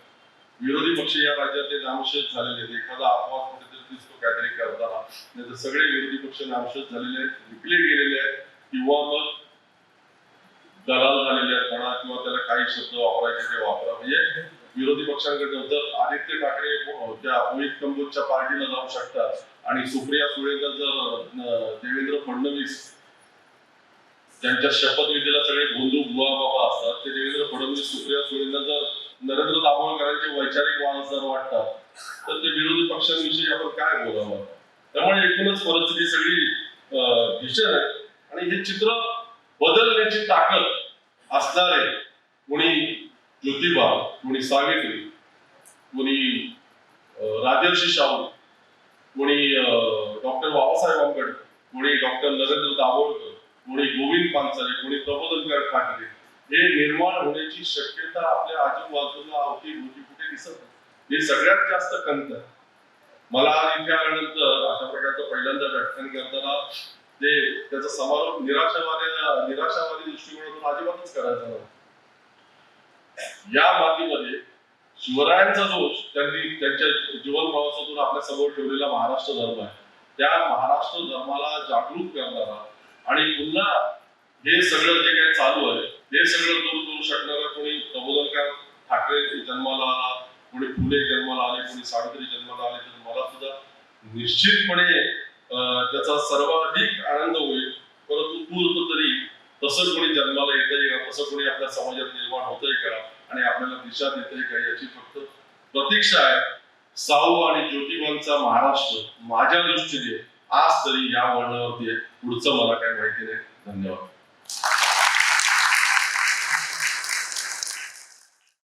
विरोधी पक्ष या राज्यातले नामशेष झालेले आहेत. एखादा अपवाद कुठेतरी दिसतो काहीतरी करताना, नाही तर सगळे विरोधी पक्ष नामशेष झालेले आहेत, विकले गेलेले आहेत, किंवा मग दलाल झालेले आहेत म्हणा, किंवा त्याला काही शब्द वापरायचे ते वापरा. म्हणजे विरोधी पक्षांकडे जर आदित्य ठाकरे त्या मोहित कंबोजच्या पार्टीला जाऊ शकतात आणि सुप्रिया सुळेंना जर देवेंद्र फडणवीस ज्यांच्या शपथविधीला सगळे बंधू बुवा बाबा असतात, ते देवेंद्र फडणवीस सुप्रिया सुळेंना जर नरेंद्र दाभोळकरांचे वैचारिक वारसदार वाटतात, तर ते विरोधी पक्षांविषयी आपण काय बोलावं? त्यामुळे एकूणच परिस्थिती सगळी भीषण आहे आणि हे चित्र बदलण्याची ताकद असणारे कोणी ज्योतिबा, कोणी सावित्री, कोणी राजर्षी शाहू, कोणी डॉक्टर बाबासाहेब आंबेडकर, कोणी डॉक्टर नरेंद्र दाभोळकर, कोणी गोविंद पानसरे, कोणी प्रबोधनकार ठाकरे, हे निर्माण होण्याची शक्यता आपल्या आजूबाजूला अवतीभोवती कुठे दिसत नाही. हे सगळ्यात जास्त खंत आहे. मला आज इथे आल्यानंतर अशा प्रकारचं पहिल्यांदा व्याख्यान करताना त्याचा समारोप निराशावादी दृष्टिकोनातून अजिबातच करायचा नव्हता. या मातीमध्ये शिवरायांचा दोष त्यांनी त्यांच्या जीवन प्रवासातून आपल्या समोर ठेवलेला महाराष्ट्र धर्म आहे. त्या महाराष्ट्र धर्माला जागृत करणारा आणि पुन्हा हे सगळं जे काही चालू आहे हे सगळं दूर करू शकणारा कोणी प्रबोधनकार ठाकरे जन्माला आला, कोणी फुले जन्माला आले, कोणी सावित्री जन्माला आले, तर मला सुद्धा निश्चितपणे त्याचा सर्वाधिक आनंद होईल. परंतु तूर्त तरी तसं कोणी जन्माला येतंय का, तसं कोणी आपल्या समाजात निर्माण होतंय का आणि आपल्याला दिशा देतंय का, याची फक्त प्रतीक्षा आहे. साऊ आणि ज्योतिबांचा महाराष्ट्र माझ्या दृष्टीने आज तरी या वळणावरती आहे. पुढचं मला काही माहिती नाही. धन्यवाद.